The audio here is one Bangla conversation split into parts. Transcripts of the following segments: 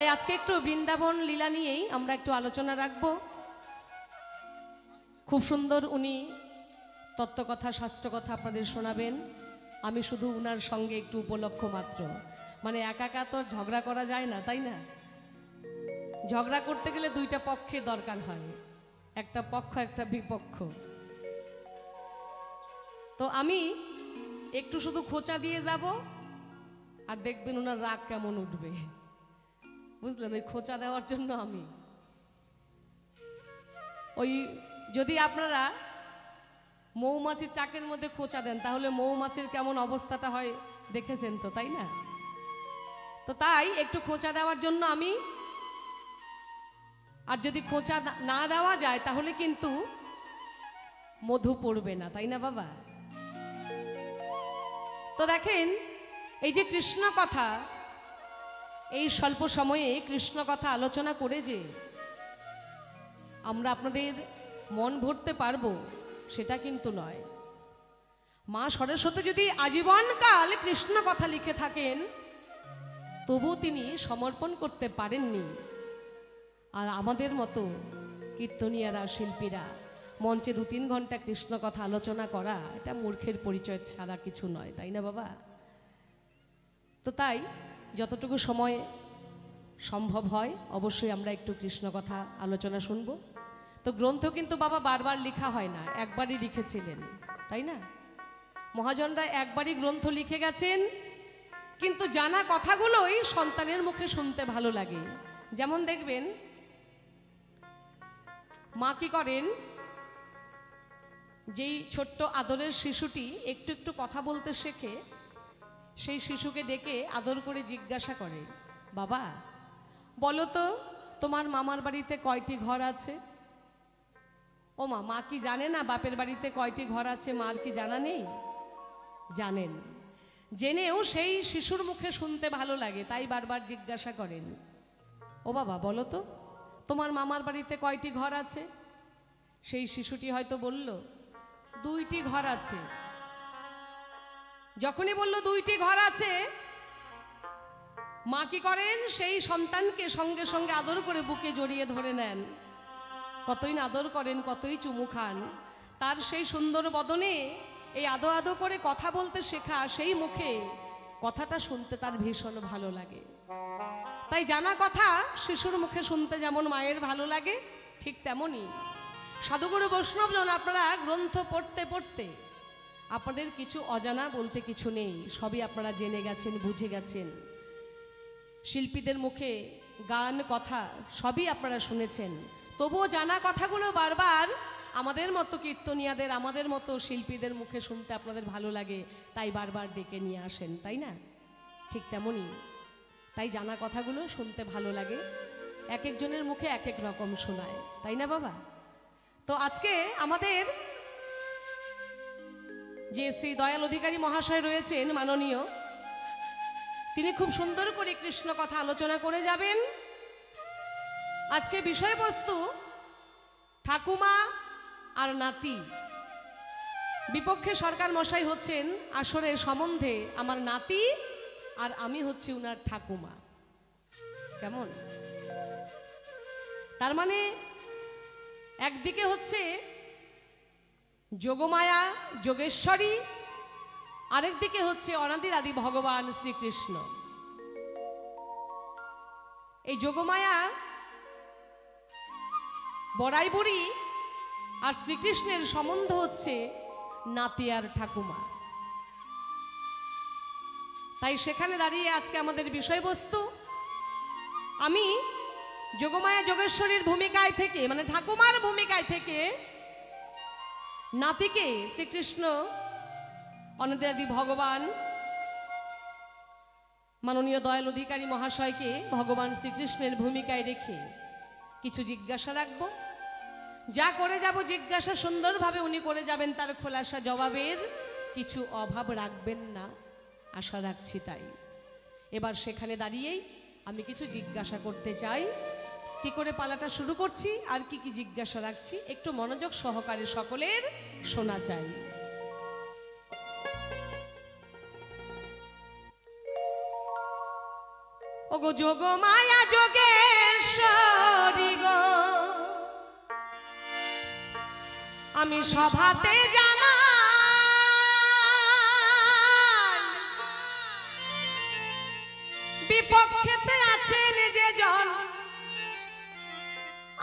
আজকে একটু বৃন্দাবন লীলা নিয়েই আমরা একটু আলোচনা রাখব। খুব সুন্দর উনি তত্ত্বকথা শাস্ত্রকথা আপনাদের শোনাবেন। আমি শুধু উনার সঙ্গে একটু উপলক্ষ মাত্র, মানে একা একা তো ঝগড়া করা যায় না, তাই না? ঝগড়া করতে গেলে দুইটা পক্ষের দরকার হয়, একটা পক্ষ একটা বিপক্ষ। তো আমি একটু শুধু খোঁচা দিয়ে যাব, আর দেখবেন ওনার রাগ কেমন উঠবে, বুঝলেন? ওই খোঁচা দেওয়ার জন্য আমি ওই, যদি আপনারা মৌমাছির চাকের মধ্যে খোঁচা দেন তাহলে মৌমাছির কেমন অবস্থাটা হয় দেখেছেন তো, তাই না? তো তাই একটু খোঁচা দেওয়ার জন্য আমি, আর যদি খোঁচা না দেওয়া যায় তাহলে কিন্তু মধু পড়বে না, তাই না বাবা? তো দেখেন, এই যে কৃষ্ণ কথা, এই স্বল্প সময়ে কৃষ্ণ কথা আলোচনা করে যে আমরা আপনাদের মন ভরতে পারবো সেটা কিন্তু নয়। মা সরস্বতী যদি আজীবনকাল কৃষ্ণ কথা লিখে থাকেন তবু তিনি সমর্পণ করতে পারেননি। আর আমাদের মতো কীর্তনীয়ারা, শিল্পীরা মঞ্চে 2-3 ঘন্টা কৃষ্ণ কথা আলোচনা করা, এটা মূর্খের পরিচয় ছাড়া কিছু নয়, তাই না বাবা? তো তাই যতটুকু সময় সম্ভব হয় অবশ্যই আমরা একটু কৃষ্ণ কথা আলোচনা শুনবো। তো গ্রন্থ কিন্তু বাবা বারবার লেখা হয় না, একবারই লিখেছিলেন, তাই না? মহাজনরা একবারই গ্রন্থ লিখে গেছেন, কিন্তু জানা কথাগুলোই সন্তানের মুখে শুনতে ভালো লাগে। যেমন দেখবেন, মা কি করেন, যেই ছোট্ট আদরের শিশুটি একটু একটু কথা বলতে শেখে, সেই শিশুকে ডেকে আদর করে জিজ্ঞাসা করে, বাবা বলো তো তোমার মামার বাড়িতে কয়টি ঘর আছে? ও মা, মা কি জানে না বাপের বাড়িতে কয়টি ঘর আছে? মার কি জানা নেই? জানেন, জেনেও সেই শিশুর মুখে শুনতে ভালো লাগে, তাই বারবার জিজ্ঞাসা করেন, ও বাবা বলো তো তোমার মামার বাড়িতে কয়টি ঘর আছে? সেই শিশুটি হয়তো বলল 2টি ঘর আছে। যখনই বলল 2টি ঘর আছে, মা কি করেন, সেই সন্তানকে সঙ্গে সঙ্গে আদর করে বুকে জড়িয়ে ধরে নেন। কতই না আদর করেন, কতই চুমু খান। তার সেই সুন্দর বদনে এই আদো আদো করে কথা বলতে শেখা, সেই মুখে কথাটা শুনতে তার ভীষণ ভালো লাগে। তাই জানা কথা শিশুর মুখে শুনতে যেমন মায়ের ভালো লাগে, ঠিক তেমনই সাধুগুরু বৈষ্ণবজন আপনারা গ্রন্থ পড়তে পড়তে আপনাদের কিছু অজানা বলতে কিছু নেই, সবই আপনারা জেনে গেছেন, বুঝে গেছেন। শিল্পীদের মুখে গান কথা সবই আপনারা শুনেছেন, তবুও জানা কথাগুলো বারবার আমাদের মতো কীর্তনিয়াদের, আমাদের মতো শিল্পীদের মুখে শুনতে আপনাদের ভালো লাগে, তাই বারবার ডেকে নিয়ে আসেন, তাই না? ঠিক তেমনই তাই জানা কথাগুলো শুনতে ভালো লাগে, এক একজনের মুখে এক এক রকম শোনায়, তাই না বাবা? তো আজকে আমাদের যে শ্রী দয়াল অধিকারী মহাশয় রয়েছেন মাননীয়, তিনি খুব সুন্দর করে কৃষ্ণ কথা আলোচনা করে যাবেন। আজকে বিষয়বস্তু ঠাকুমা আর নাতি। বিপক্ষে সরকার মশাই হচ্ছেন আসরের সম্বন্ধে আমার নাতি, আর আমি হচ্ছি উনার ঠাকুমা। কেমন? তার মানে একদিকে হচ্ছে যোগমায়া যোগেশ্বরী, আরেকদিকে হচ্ছে অনাদির আদি ভগবান শ্রীকৃষ্ণ। এই যোগমায়া বড়াই বুড়ি আর শ্রীকৃষ্ণের সম্বন্ধ হচ্ছে নাতি আর ঠাকুমা। তাই সেখানে দাঁড়িয়ে আজকে আমাদের বিষয়বস্তু, আমি যোগমায়া যোগেশ্বরীর ভূমিকায় থেকে, মানে ঠাকুমার ভূমিকায় থেকে নাতিকে শ্রীকৃষ্ণ অনাদি ভগবান মাননীয় দয়াল অধিকারী মহাশয়কে ভগবান শ্রীকৃষ্ণের ভূমিকায় রেখে কিছু জিজ্ঞাসা রাখবো। যা করে যাব জিজ্ঞাসা সুন্দরভাবে উনি করে যাবেন, তার খোলাসা জবাবের কিছু অভাব রাখবেন না, আশা রাখছি। তাই এবার সেখানে দাঁড়িয়েই আমি কিছু জিজ্ঞাসা করতে চাই। কি করে পালাটা শুরু করছি আর কি কি জিজ্ঞাসা রাখছি, একটু মনোযোগ সহকারে সকলের শোনা চাই। ও ওগো যোগ মায়া যোগেশ্বরী গো, আমি সভাতে জানা বিপক্ষেতে আছেন যে জন,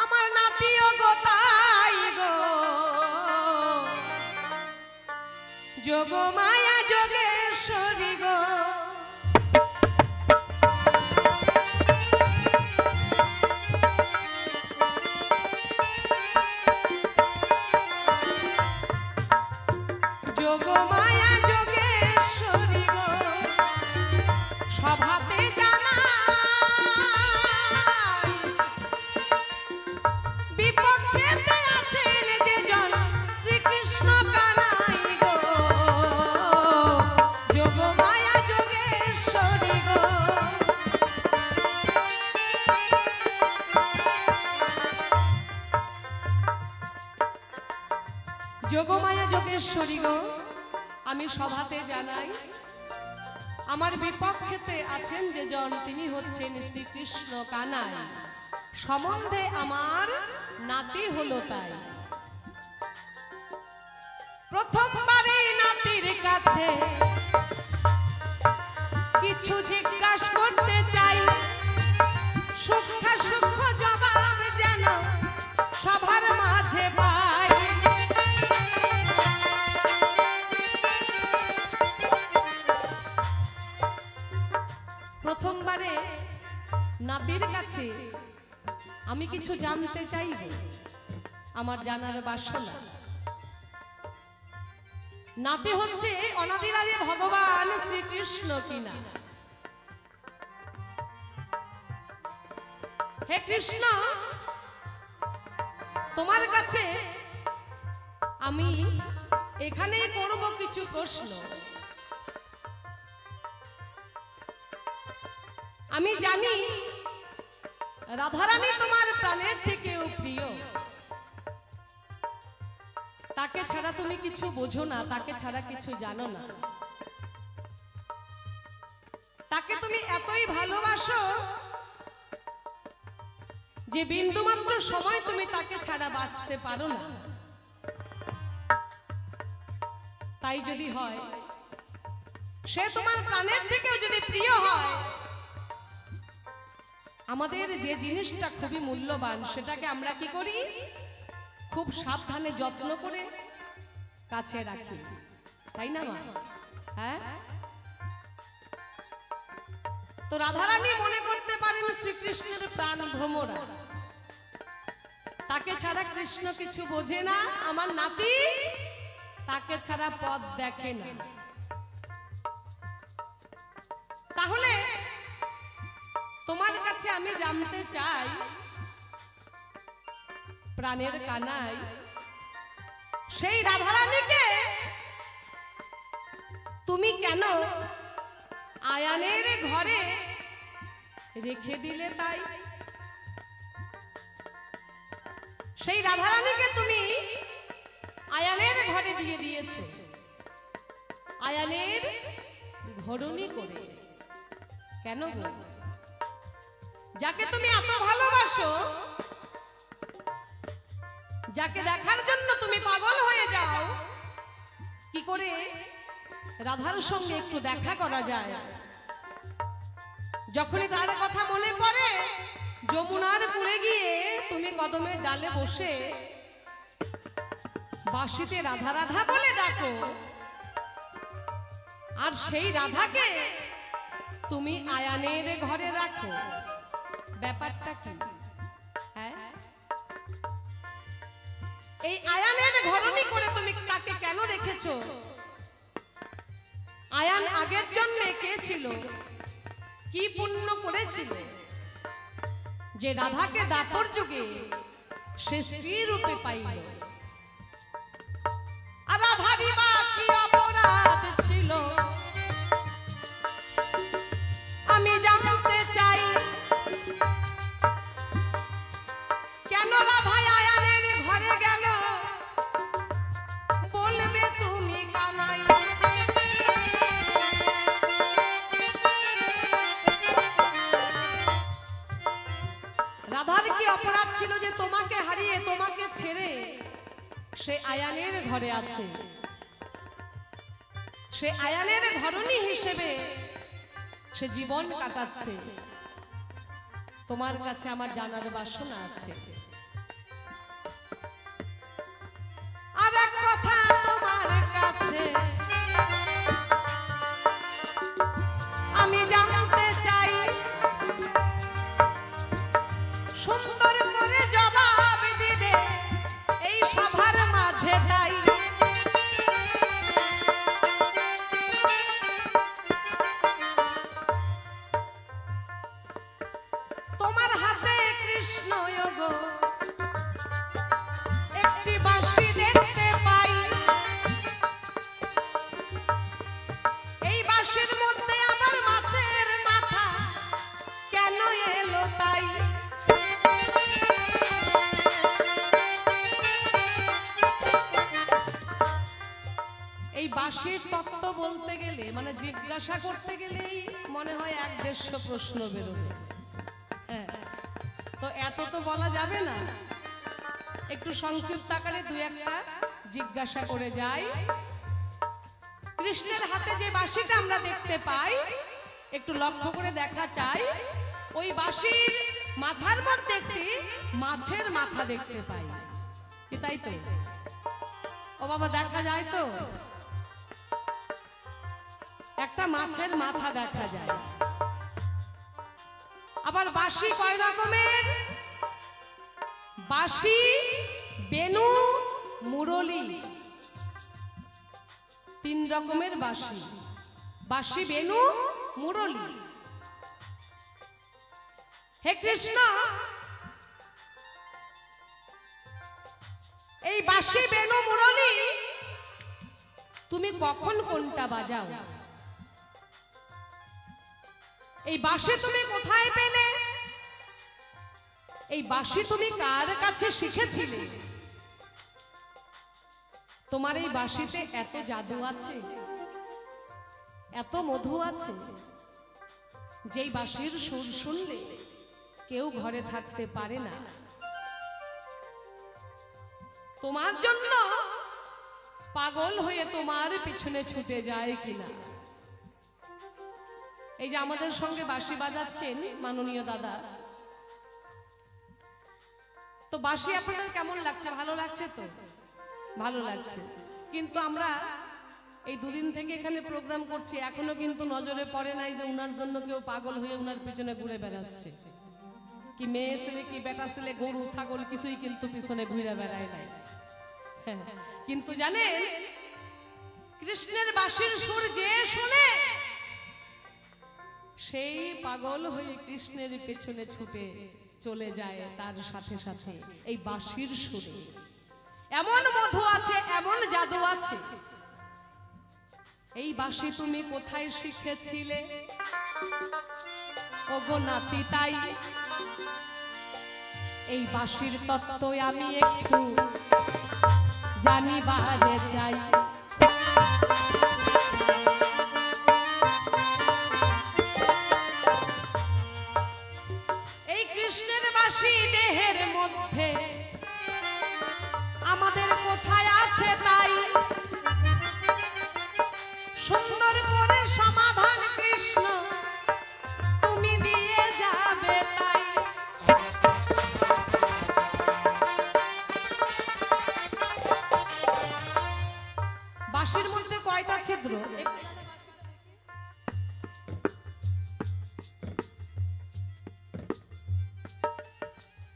আমার নাতিও গো তাই গো, যোগ মায়া যোগেশ্বরী গো। যোগ মায়া যোগেশ্বরী গো, সভাতে জানা বিপক্ষেতে আছেন যে জন, শ্রীকৃষ্ণ কানাই গো, যোগ মায়া যোগেশ্বরী গো। যোগমায়া যোগেশ্বরী গো, আমি সভাতে জানাই আমার বিপক্ষেতে আছেন যে জন, তিনি হচ্ছেন শ্রীকৃষ্ণ কানাই, সম্বন্ধে আমার নাতি হলো তাই। প্রথমবারে নাতির কাছে কিছু জিজ্ঞাসা করতে চাই, সূক্ষ্ম সূক্ষ্ম জবাব যেন সবার মাঝে পাই। প্রথমবারে নাতির কাছে আমি কিছু জানতে চাইব, আমার জানার বাসনা। নাতি হচ্ছে অনাদিরাদি ভগবান শ্রীকৃষ্ণ কিনা। হে কৃষ্ণ, তোমার কাছে আমি এখানেই করব কিছু প্রশ্ন। আমি জানি রাধারানী তোমার প্রাণের থেকেও প্রিয়, তাকে ছাড়া তুমি কিছু বোঝো না, তাকে ছাড়া কিছু জানো না, তাকে তুমি এতই ভালোবাসো যে বিন্দুমাত্র সময় তুমি তাকে ছাড়া বাঁচতে পারো না। তাই যদি হয়, সে তোমার প্রাণের থেকেও যদি প্রিয় হয়, আমাদের যে জিনিসটা খুবই মূল্যবান সেটাকে আমরা কি করি, খুব সাবধানে যত্ন করে কাছে রাখি, তাই না মা? হ্যাঁ, তো রাধারানী মনে করতে পারেন শ্রীকৃষ্ণের প্রাণ ভ্রমরা, তাকে ছাড়া কৃষ্ণ কিছু বোঝে না, আমার নাতি তাকে ছাড়া পথ দেখে না। তাহলে তোমার কাছে আমি জানতে চাই, প্রাণের কানাই সেই রাধারানীকে তুমি কেন আয়ানের ঘরে রেখে দিলে? তাই সেই রাধারানীকে তুমি আয়ানের ঘরে দিয়ে দিয়েছো, আয়ানের ঘরণী করে। কেন গো? যাকে তুমি এত ভালোবাসো, যাকে দেখার জন্য তুমি পাগল হয়ে যাও, কি করে রাধার সঙ্গে একটু দেখা করা যায়? যখনই তার কথা মনে পড়ে, যমুনার কূলে গিয়ে তুমি কদমের ডালে বসে বাঁশিতে রাধা রাধা বলে ডাকো, আর সেই রাধাকে তুমি আয়ানের ঘরে রাখো। ব্যাপারটা কি? হ্যাঁ, এই আয়ানের ঘরণী করে তুমি তাকে কেন রেখেছো? আয়ান আগের জন্মে কে ছিল, কি পুণ্য করেছিল যে রাধাকে দাপর যুগে সে স্ত্রী রূপে পাইল? আর রাধারই বা কি অপরাধ ছিল আমি জানতে চাই। কেন রাধা আয়ানের ঘরে গেল বলবে তুমি কানাই? রাধার কি অপরাধ ছিল যে তোমাকে হারিয়ে তোমাকে ছেড়ে সে আয়ানের ঘরে আছে? সে আয়ানের ঘরণী হিসেবে সে জীবন কাটাচ্ছে। তোমার কাছে আমার জানার বাসনা আছে। আর এক কথা তোমার কাছে আমি জানতে চাই, সুন্দর করে জবাব দিবে এই সভার মাঝে তাই। তোমার হাতে কৃষ্ণ গো একটি বাঁশি দেখতে পাই, এই বাঁশির মধ্যে আমার মাছের মাথা কেন এলো তাই। এই বাঁশির তত্ত্ব বলতে গেলে মানে জিজ্ঞাসা করতে গেলেই মনে হয় 150 প্রশ্ন বেরোবে। হ্যাঁ, তো এত তো বলা যাবে না, একটু সংক্ষিপ্ত আকারে দুই একটা জিজ্ঞাসা করে যাই। কৃষ্ণের হাতে যে বাঁশিটা আমরা দেখতে পাই একটু লক্ষ্য করে দেখা চাই। ওই বাঁশির মাথার মধ্যে একটি মাছের মাথা দেখতে পাই, কি তাই তো? ও বাবা দেখা যায় তো, একটা মাছের মাথা দেখা যায়। আবার বাঁশি কয় রকমের? বাঁশি, বেনু, মুরলি, 3 রকমের বাঁশি। বাঁশি, বেনু, মুরলি। হে কৃষ্ণ, এই বাঁশি, বেনু, মুরলি তুমি কখন কোনটা বাজাও? এই বাঁশি তুমি কোথায় পেলে? এই বাঁশি তুমি কার কাছে শিখেছিলে? তোমার এই বাঁশিতে এত জাদু আছে, এত মধু আছে, যেই বাঁশির সুর শুনলে কেউ ঘরে থাকতে পারে না। তোমার জন্য পাগল হয়ে তোমার পিছনে ছুটে যায় কিনা। এই যে আমাদের সঙ্গে বাঁশি বাজাচ্ছেন মাননীয় দাদা, তো বাঁশি আপনাদের কেমন লাগছে? ভালো লাগছে তো? ভালো লাগছে। কিন্তু আমরা এই 2 দিন থেকে এখানে প্রোগ্রাম করছি, এখনো কিন্তু নজরে পড়ে নাই যে উনার জন্য কেউ পাগল হয়ে উনার পিছনে ঘুরে বেড়াচ্ছে। কি মেয়ে ছেলে, কি বেটা ছেলে, গরু ছাগল কিছুই কিন্তু পিছনে ঘুরে বেড়ায় নাই। কিন্তু জানেন, কৃষ্ণের বাঁশির সুর যে শুনে সেই পাগল হয়ে কৃষ্ণের পেছনে ছুটে চলে যায় তার সাথে সাথে। এই বাঁশির সুরে এমন মধু আছে, এমন জাদু আছে। এই বাঁশি তুমি কোথায় শিখেছিলে ওগো নাতি তাই? এই বাঁশির তত্ত্ব আমি একটু জানিবারে চাই। এই কৃষ্ণের বাঁশি দেহের মধ্যে আমাদের কোথায় আছে তাই? সুন্দর করে সমাধান কৃষ্ণ তুমি দিয়ে যাবে তাই। বাঁশির মধ্যে কয়টা ছিদ্র?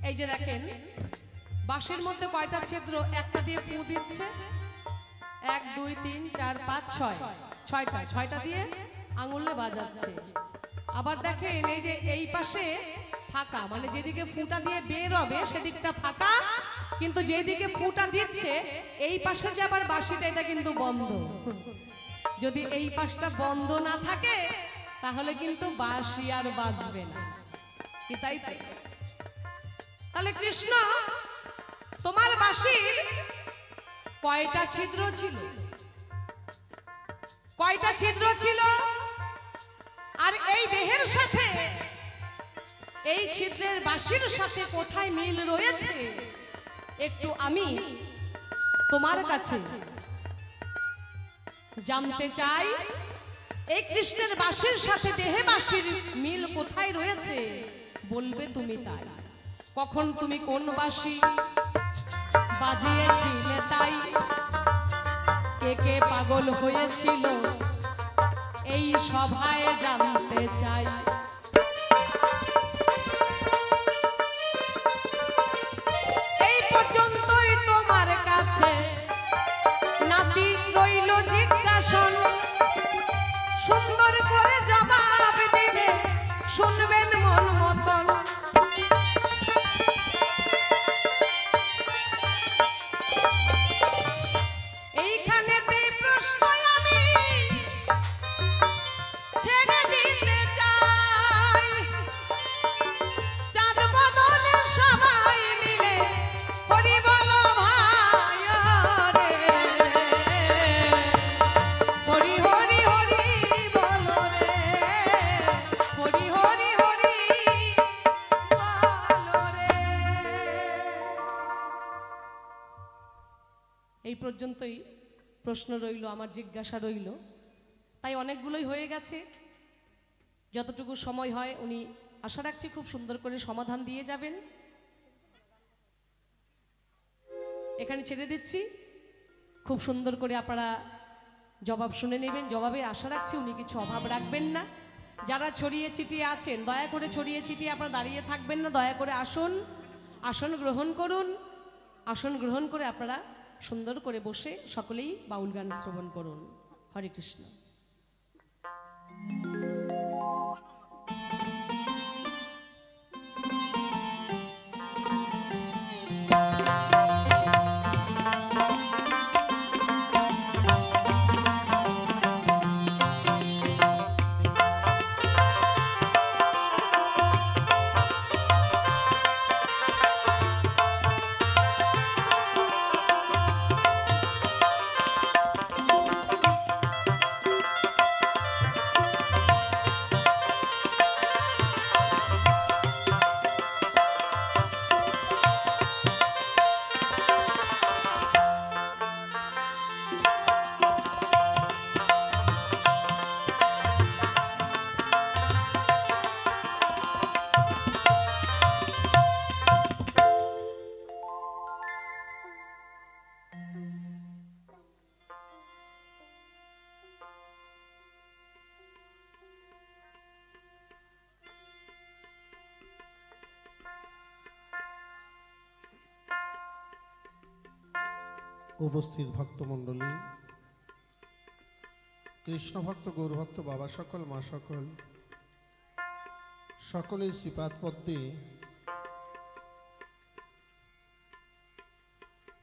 এই যে দেখেন, বাঁশির মধ্যে কয়টা ছিদ্র? একটা দিয়ে পু দিচ্ছে, 1 2 3 4 5 6, 6টা দিয়ে আঙুলে বাজাচ্ছে। আবার দেখেন এই যে এই পাশে ফাঁকা, মানে যেদিকে ফুটা দিয়ে বের হবে সেদিকটা ফাঁকা, কিন্তু যেদিকে ফুটা দিচ্ছে এই পাশে যে আবার বাঁশিটা, এটা কিন্তু বন্ধ। যদি এই পাশটা বন্ধ না থাকে তাহলে কিন্তু বাঁশি আর বাজবে না, কি তাই? তাহলে কৃষ্ণ তোমার বাঁশির কয়টা ছিদ্র ছিল? কয়টা ছিদ্র ছিল? আর এই দেহের সাথে এই ছিদ্রের বাঁশির সাথে কোথায় মিল রয়েছে একটু আমি তোমার কাছে জানতে চাই। এই কৃষ্ণের বাঁশির সাথে দেহে বাঁশির মিল কোথায় রয়েছে বলবে তুমি তাই। কখন তুমি কোন বাঁশি বাজিয়েছিলে তাই, কে কে পাগল হয়েছিল এই সভায় জানতে চাই। এই পর্যন্তই তোমার কাছে নাতি রইল জিজ্ঞাসন, সুন্দর করে জবাব দিবে শুনবেন মন মতন। এইখানেতেই প্রশ্ন আমি ছেড়ে দিতে চাই। চাঁদ বদন সবাই মিলে হরি বলো ভাই রে, হরি হরি হরি বলো রে, হরি হরি হরি বলো রে। এই পর্যন্তই প্রশ্ন রইল, আমার জিজ্ঞাসা রইল। তাই অনেকগুলোই হয়ে গেছে, যতটুকু সময় হয় উনি আশা রাখছি খুব সুন্দর করে সমাধান দিয়ে যাবেন। এখানে ছেড়ে দিচ্ছি, খুব সুন্দর করে আপনারা জবাব শুনে নেবেন। জবাবে আশা রাখছি উনি কিছু অভাব রাখবেন না। যারা ছড়িয়ে ছিটিয়ে আছেন দয়া করে ছড়িয়ে ছিটিয়ে আপনারা দাঁড়িয়ে থাকবেন না, দয়া করে আসুন, আসন গ্রহণ করুন। আসন গ্রহণ করে আপনারা সুন্দর করে বসে সকলেই বাউল গান শ্রবণ করুন। হরে কৃষ্ণ। উপস্থিত ভক্তমণ্ডলী, কৃষ্ণ ভক্ত, গৌর ভক্ত, বাবা সকল, মা সকল, সকলেই শ্রীপাদ পদ্মে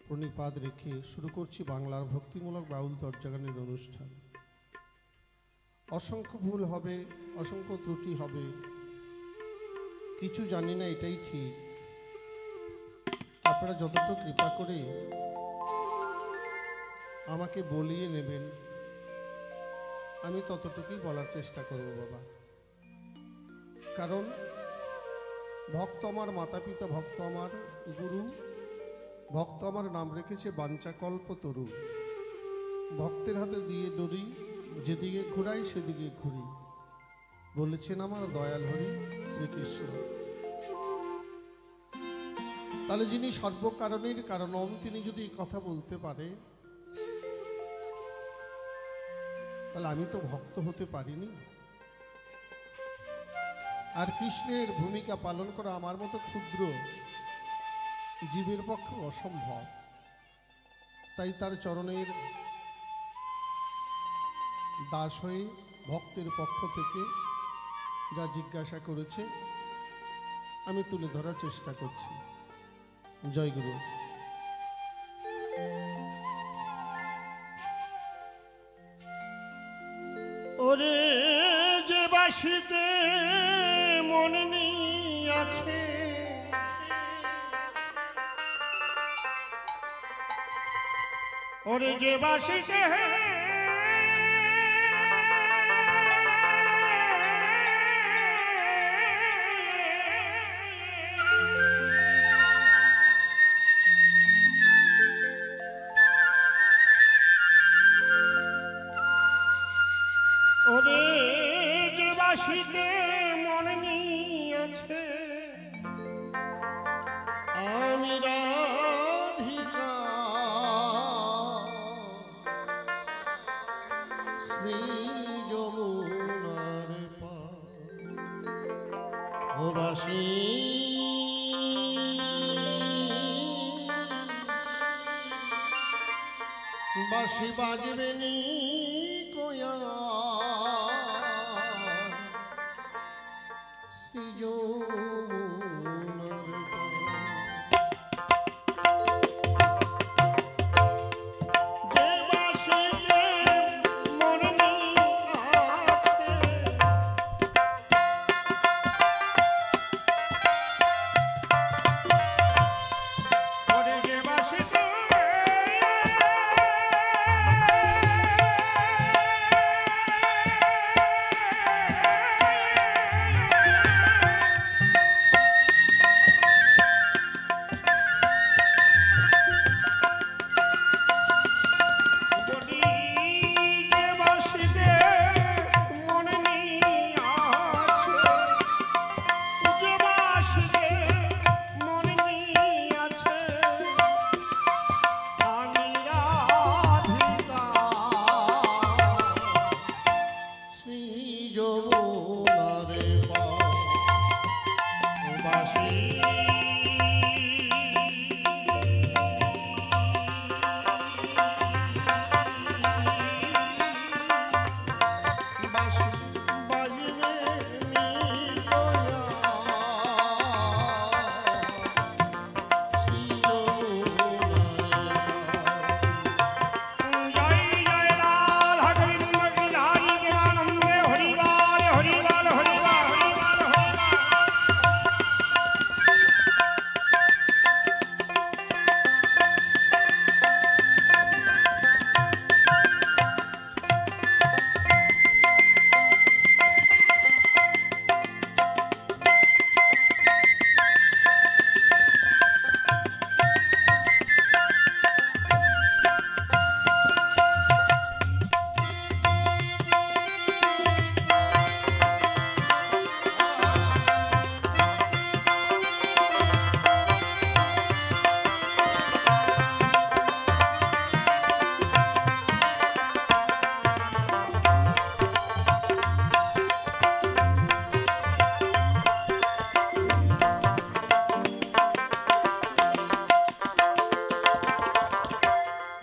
প্রণিপাত রেখে শুরু করছি বাংলার ভক্তিমূলক বাউল তর্জগানের অনুষ্ঠান। অসংখ্য ভুল হবে, অসংখ্য ত্রুটি হবে, কিছু জানি না এটাই ঠিক। আপনারা যতটুকু কৃপা করে আমাকে বলিয়ে নেবেন আমি ততটুকুই বলার চেষ্টা করব বাবা। কারণ ভক্ত আমার মাতা পিতা, ভক্ত আমার গুরু, ভক্ত আমার নাম রেখেছে বাঞ্ছাকল্প তরু। ভক্তের হাতে দিয়ে ডরি, যেদিকে ঘুরাই সেদিকে ঘুরি, বলেছেন আমার দয়াল হরি শ্রীকৃষ্ণ। তাহলে যিনি সর্বকারণের কারণম, তিনি যদি কথা বলতে পারে, তাহলে আমি তো ভক্ত হতে পারিনি। আর কৃষ্ণের ভূমিকা পালন করা আমার মতো ক্ষুদ্র জীবের পক্ষে অসম্ভব। তাই তার চরণের দাস হয়ে ভক্তের পক্ষ থেকে যা জিজ্ঞাসা করেছে আমি তুলে ধরার চেষ্টা করছি। জয় গুরু। ওরে যে বাসিতে মন নিয়াছে, ওরে যে বাসিতে বাঁশি বাজবে নি কোয়া শ্রী যমুনার যে বাঁশিতে মন আছে, ওরে যে বাঁশিতে বলি, যে বাঁশিতে মন আছে, যে বাঁশিতে মন আছে, আমি রাধিকা শ্রী যমুনারে বাঁশি। বাঁশি বাজবে নি কোয়া শ্রী যমুনারে জয় জয় রাধা গোবিন্দ গিরিধারী প্রেমানন্দে হরিবাল হরিবাল হরিবাল হরিবাল হরিবাল।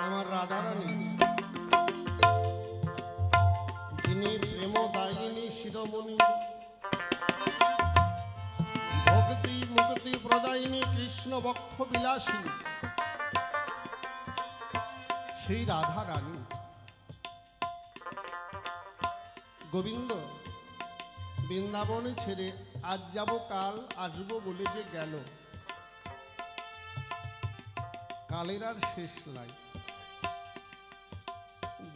আমার রাধারানী যিনি প্রেমদায়িনী শিরোমণি ভক্তি মুক্তি প্রদায়িনী কৃষ্ণ বক্ষ বিলাসিনী সেই রাধারানী গোবিন্দ বৃন্দাবনে ছেড়ে আজ যাব কাল আসবো বলে যে গেল, কালের আর শেষ নাই।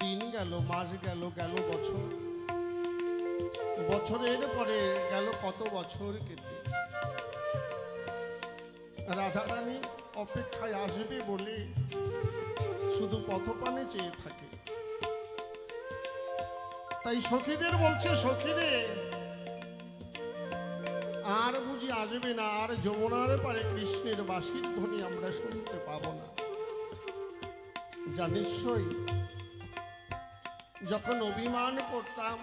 দিন গেল, মাস গেল, গেল বছর, বছরের পরে গেল কত বছর কেটে। রাধারানী অপেক্ষায় আসবে বলে শুধু পথপানে চেয়ে থাকে। তাই সখীদের বলছে, সখীরে আর বুঝি আসবে না, আর যমুনার পারে কৃষ্ণের বাঁশির ধ্বনি আমরা শুনতে পাবো না। জানিস সই, যখন অভিমান করতাম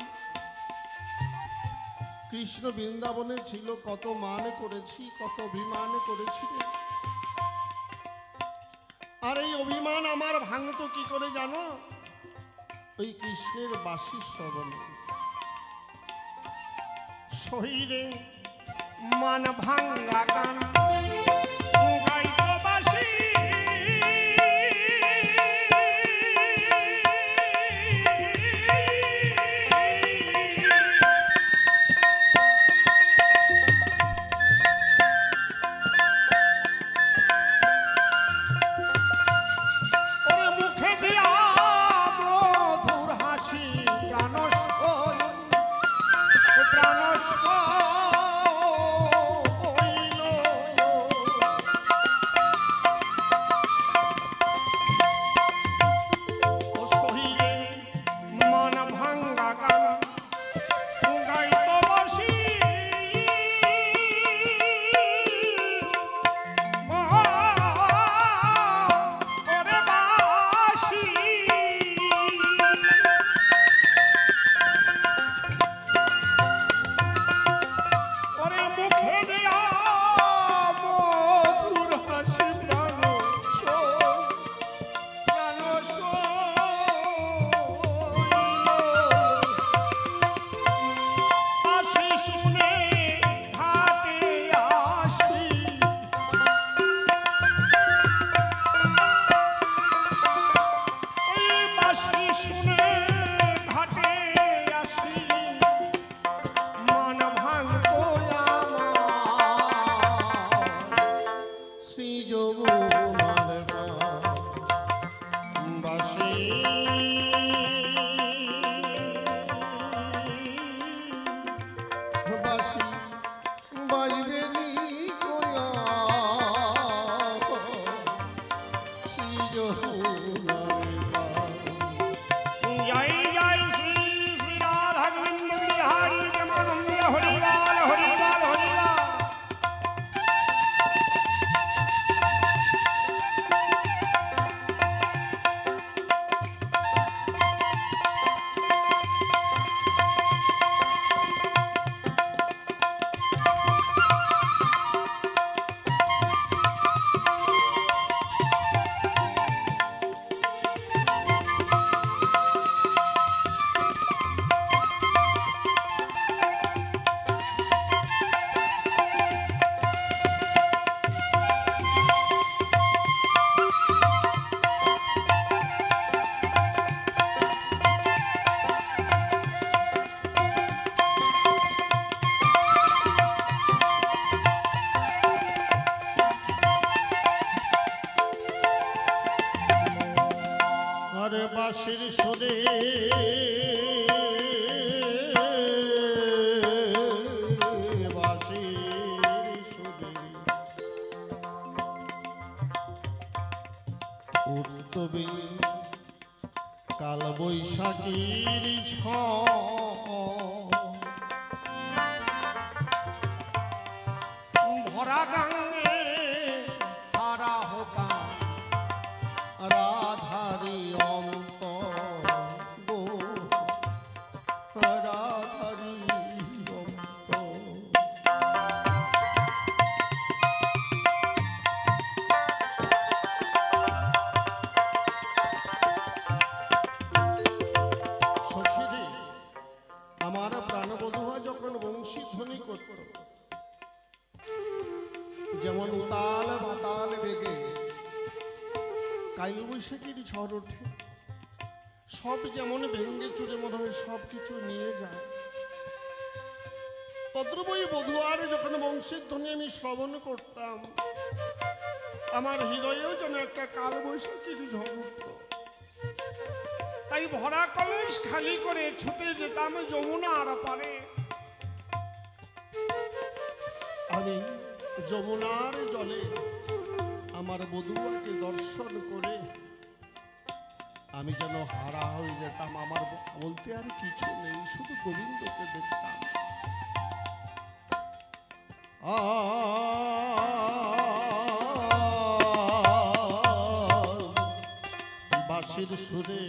কৃষ্ণ বৃন্দাবনে ছিল, কত মান করেছি, কত অভিমান করেছি রে। আর এই অভিমান আমার ভাঙতো কি করে জানো? ওই কৃষ্ণের বাঁশি শ্রবণে। শহীরে মান ভাঙ্গা গান গাইতো বাঁশি, ওরে মুখে দিয়া মধুর হাসি প্রাণস প্রাণস হইল বাঁশির সুরে বাঁশির সুরে উঠবে কাল বৈশাখীর ঝড় ভরা গাঙ্গে হারা হতাম রাধারি অন্তর গো রাধারি অন্তর সখীরে আমার প্রাণবধূয়া যখন বংশীধ্বনি করত যেমন উতাল বাতাল বেগে কালবৈশাখীর ঝড় ওঠে সব যেমন ভেঙ্গে চুরে মনে হয় সব কিছু নিয়ে যায় তদ্রুপই বধুয়ার যখন বংশীর ধ্বনি আমি শ্রবণ করতাম আমার হৃদয়েও যেন একটা কালবৈশাখীর ঝড় উঠত তাই ভরা কলস খালি করে ছুটে যেতাম যমুনার পারে আমি যমুনার জলে আমার বধুয়াকে দর্শন করে আমি যেন হারা হয়ে যেতাম আমার বলতে আর কিছু নেই শুধু গোবিন্দকে দেখতাম বাঁশির সুরে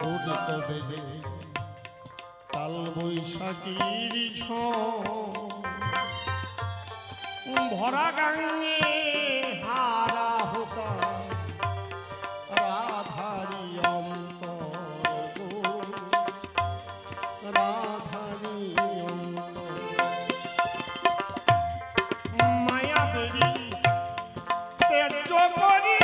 উদিত বেদে কাল বৈশাখীর ঝড় ভরা গাঙ্গে হারা হতাম রাধারি অন্তর গো রাধারি অন্তর মায়া বেরি তেজ করি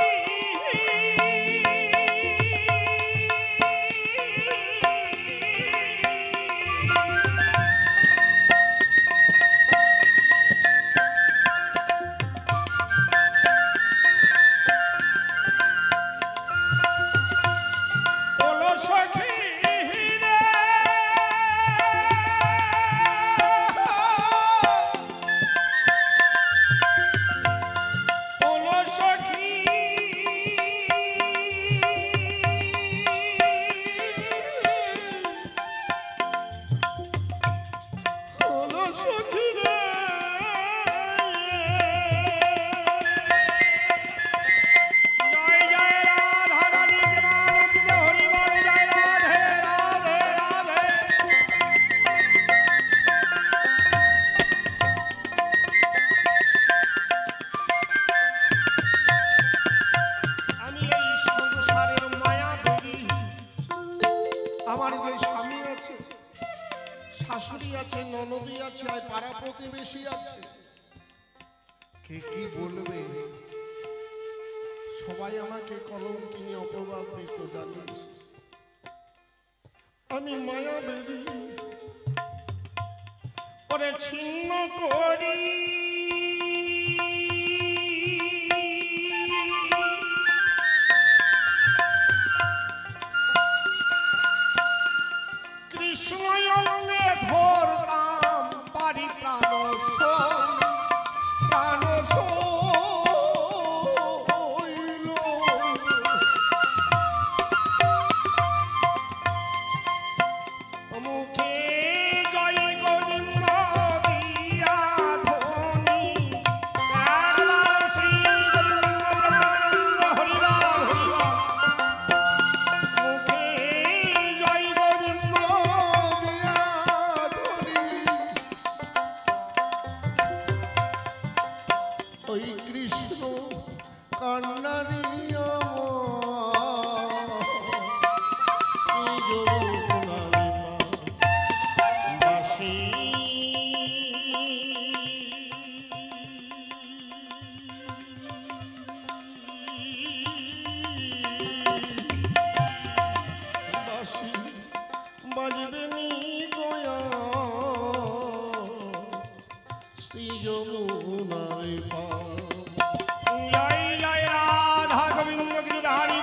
আমার যে স্বামী আছে শাশুড়ি আছে ননদী আছে আর পাড়া প্রতিবেশী আছে কে কি বলবে সবাই আমাকে কলঙ্কিনী অপবাদ দিত জানিস আমি মায়া বেবি ওরে ছিন্ন করি কৃষ্ণয়নে ধরতাম পারি প্রাণ প্রাণ মুখে জয় গোবিন্দ দিয়া ধ্বনি একবার শ্রী গোবিন্দ হরিলাল হরিলাল মুখে জয় গোবিন্দ দিয়া ধ্বনি ওই কৃষ্ণ কান্নারি বাজবে নি গোয়া শ্রী যমুনায় পা জয় জয় রাধা গোবিন্দ গিরিধারী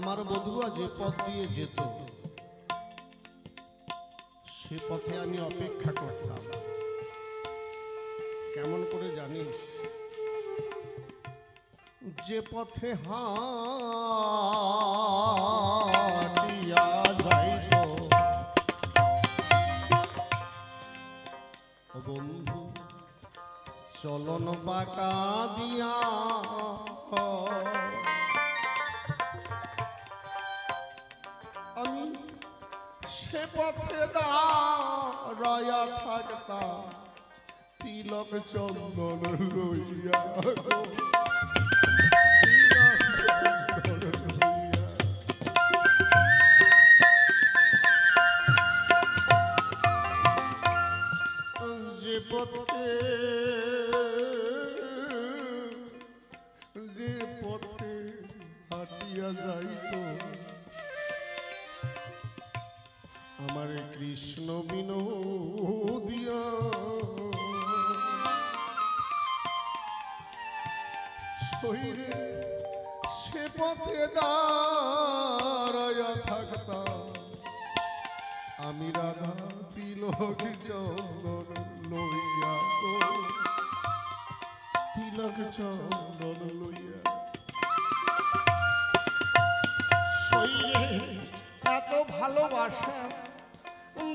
আমার বধুয়া যে পথ দিয়ে যেত সে পথে আমি অপেক্ষা করতাম। কেমন করে জানিস? যে পথে হাটিয়া যাইত ও বন্ধু চলন বাঁকা দিয়া আমি সে পথে দাঁড়ায়া থাকতাম তিলক চন্দন লইয়া যে পথে হাটিয়া যাইত আমার কৃষ্ণ বিনোদিয়া শরীরে সে পথে দাঁড়ায়া থাকতাম আমি রাধা তিলক চন্দন লইয়া গো তিলক চন্দন লইয়া শরীরে এত ভালোবাসা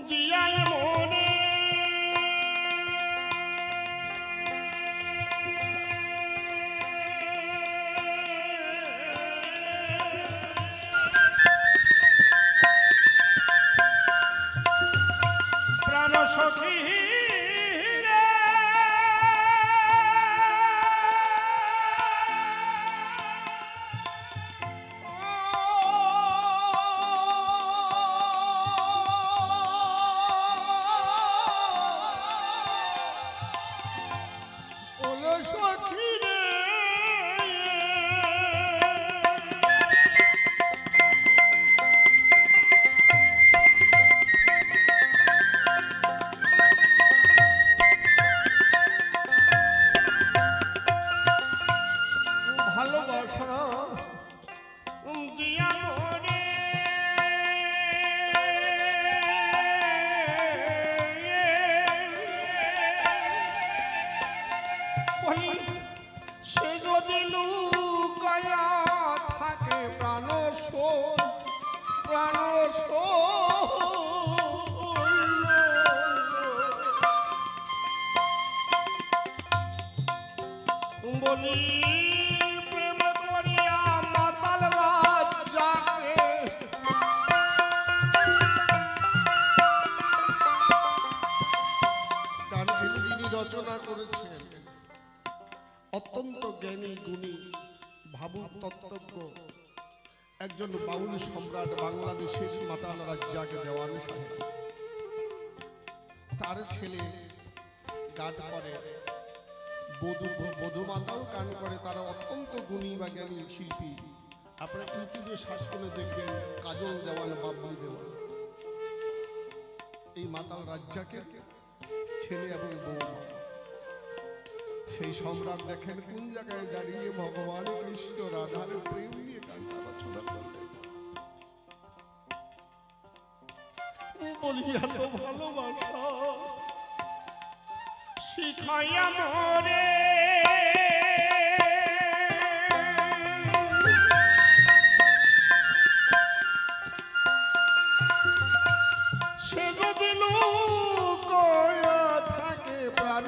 দিয়ায় মনে প্রাণ সখী সে যদি লুকায়া থাকে প্রাণ বলি প্রেম করিয়া মাতাল রাজাকে গানটি যিনি রচনা করেছেন অত্যন্ত জ্ঞানী গুণী ভাবুক তত্ত্বজ্ঞ একজন বাউল সম্রাট বাংলাদেশের মাতাল রাজ্জাক দেওয়ান সাহেব। তার ছেলে গান করে, বধূ মাতাও গান করে, তারা অত্যন্ত গুণী বা জ্ঞানী শিল্পী। আপনারা ইউটিউবে সার্চ করে দেখবেন কাজল দেওয়ান, বাবলি দেওয়ান। এই মাতাল রাজ্জাকের ছেলে এবং বৌমা। সেই সম্রাট দেখেন কোন জায়গায় দাঁড়িয়ে ভগবান কৃষ্ণ রাধার প্রেম নিয়ে গানটা রচনা করলেন। বলি এত ভালোবাসা শিখাইয়া মরে সে যদি লুকায়া থাকে প্রাণ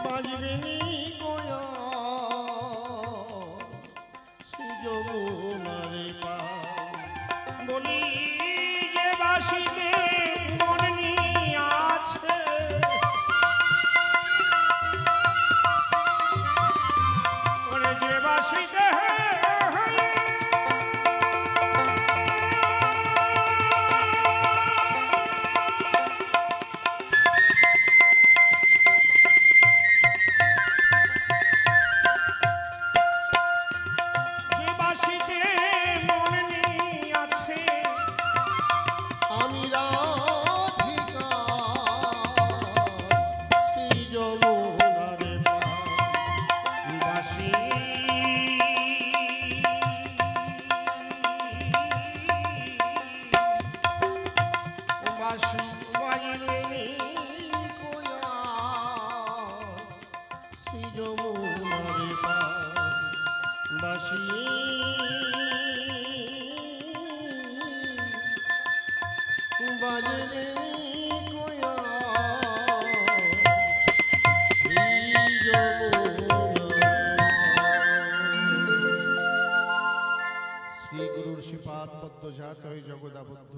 বাজবেনি গোয়া শ্রী যমুনারে পা বলি যে বাসিতে মন আমি রাধিকা শ্রী যমুনারে বাসি বাসি বাজলে কোয়া শ্রী যমুনারে বাসি বাজলে কোয়া শ্রী শ্রী গুরুর শ্রীপাদ পদ্মজাত হয়ে জগদাবদ্ধ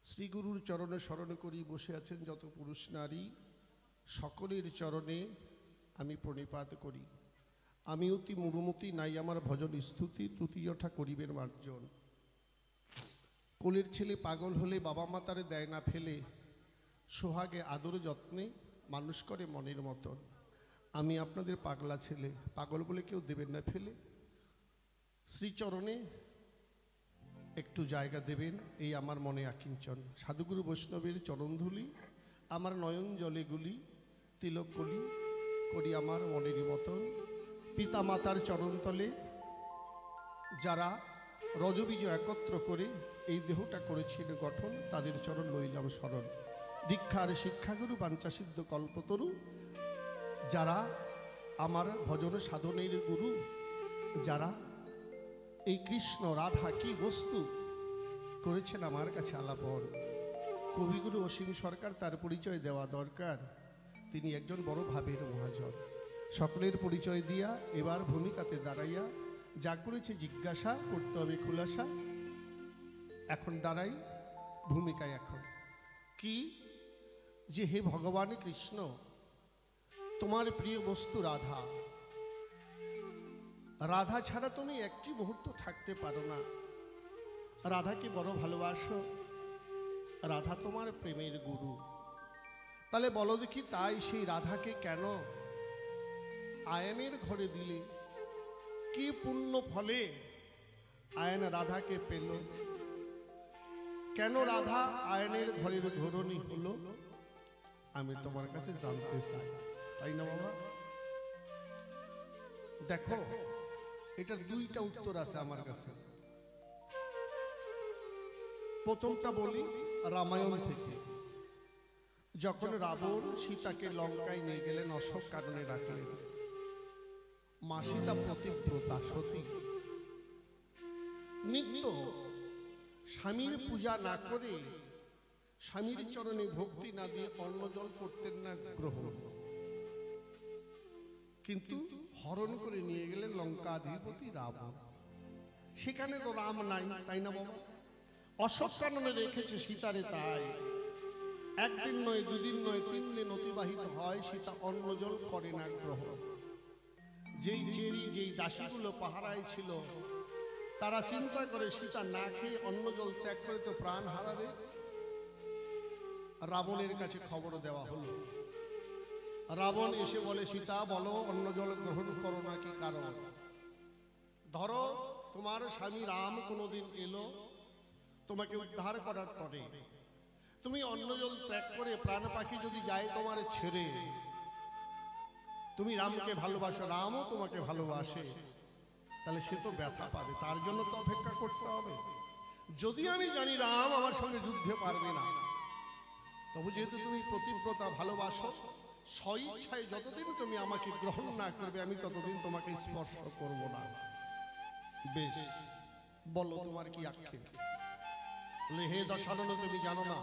শ্রী গুরুর চরণে স্মরণ করি বসে আছেন যত পুরুষ নারী সকলের চরণে আমি প্রণিপাত করি। আমি অতি মুরুমতি নাই আমার ভজন স্তুতি তৃতীয়টা করিবের মার্জন। কোলের ছেলে পাগল হলে বাবা মা তারে দেয় না ফেলে, সোহাগে আদর যত্নে মানুষ করে মনের মতন। আমি আপনাদের পাগলা ছেলে, পাগল বলে কেউ দেবেন না ফেলে। শ্রীচরণে একটু জায়গা দেবেন এই আমার মনে আকিঞ্চন। সাধুগুরু বৈষ্ণবের চরণধুলি আমার নয়ন জলে গুলি, তিলক কলি করি আমার মনের মতন। পিতা মাতার চরণতলে যারা রজবীজ একত্র করে এই দেহটা করেছিল গঠন, তাদের চরণ লইলাম স্মরণ। দীক্ষার শিক্ষাগুরু বাঞ্ছাসিদ্ধ কল্পতরু যারা আমার ভজন সাধনের গুরু, যারা এই কৃষ্ণ রাধা কি বস্তু করেছেন আমার কাছে আলাপন। কবিগুরু অসীম সরকার তার পরিচয় দেওয়া দরকার। তিনি একজন বড় ভাবের মহাজন। সকলের পরিচয় দিয়া এবার ভূমিকাতে দাঁড়াইয়া যা করেছে জিজ্ঞাসা করতে হবে খুলাসা। এখন দাঁড়াই ভূমিকায়। এখন কি যে হে ভগবান কৃষ্ণ, তোমার প্রিয় বস্তু রাধা, রাধা ছাড়া তুমি একটি মুহূর্ত থাকতে পারো না। রাধাকে বড় ভালোবাসো, রাধা তোমার প্রেমের গুরু। তাহলে বলো দেখি, তাই সেই রাধাকে কেন আয়নের ঘরে দিলে? কি পুণ্য ফলে আয়ন রাধাকে পেল? কেন রাধা আয়নের ঘরের ঘরণী হলো? আমি তোমার কাছে জানতে চাই, তাই না বাবা? দেখো, এটার দুইটা উত্তর আছে আমার কাছে। প্রথমটা বলি রামায়ণ থেকে। যখন রাবণ সীতাকে লঙ্কায় নিয়ে গেলেন, অশোক কারণে রাখলেন, মা সীতা পতিব্রতা সতী, নিত্য স্বামীর পূজা না করে, স্বামীর চরণে ভক্তি না দিয়ে অন্ন জল করতেন না গ্রহণ, কিন্তু হরণ করে নিয়ে গেলেন লঙ্কাধিপতি রাবণ। সেখানে তো রাম নাই, তাই না বাবা? অশোক কাননে রেখেছে সীতারে, তাই একদিন নয়, দুদিন নয়, 3 দিন অতিবাহিত হয়, সীতা অন্ন জল করে না গ্রহণ। যেই চেরি, যেই দাসীগুলো পাহারায় ছিল, তারা চিন্তা করে সীতা না খেয়ে অন্ন জল ত্যাগ করে তো প্রাণ হারাবে। রাবণের কাছে খবর দেওয়া হলো। রাবণ এসে বলে, সীতা বলো, অন্ন জল গ্রহণ করো না কি কারণ? ধরো তোমার স্বামী রাম কোনোদিন এলো তোমাকে উদ্ধার করার পরে, তুমি অন্ন জল ত্যাগ করে প্রাণ পাখি যদি যায় তোমার ছেড়ে, তুমি রামকে ভালোবাসো, রামও তোমাকে ভালোবাসে, তাহলে সে তো ব্যথা পাবে, তার জন্য তো অপেক্ষা করতে হবে। যদি আমি জানি রাম আমার সঙ্গে যুদ্ধে পারবে না, তবু যেহেতু তুমি প্রতিব্রতা ভালোবাসো, স্বইচ্ছায় যতদিন তুমি আমাকে গ্রহণ না করবে, আমি ততদিন তোমাকে স্পর্শ করব না। বেশ, বলো তোমার কি আক্ষেপ? বলে, হে দশানন, তুমি জানো না,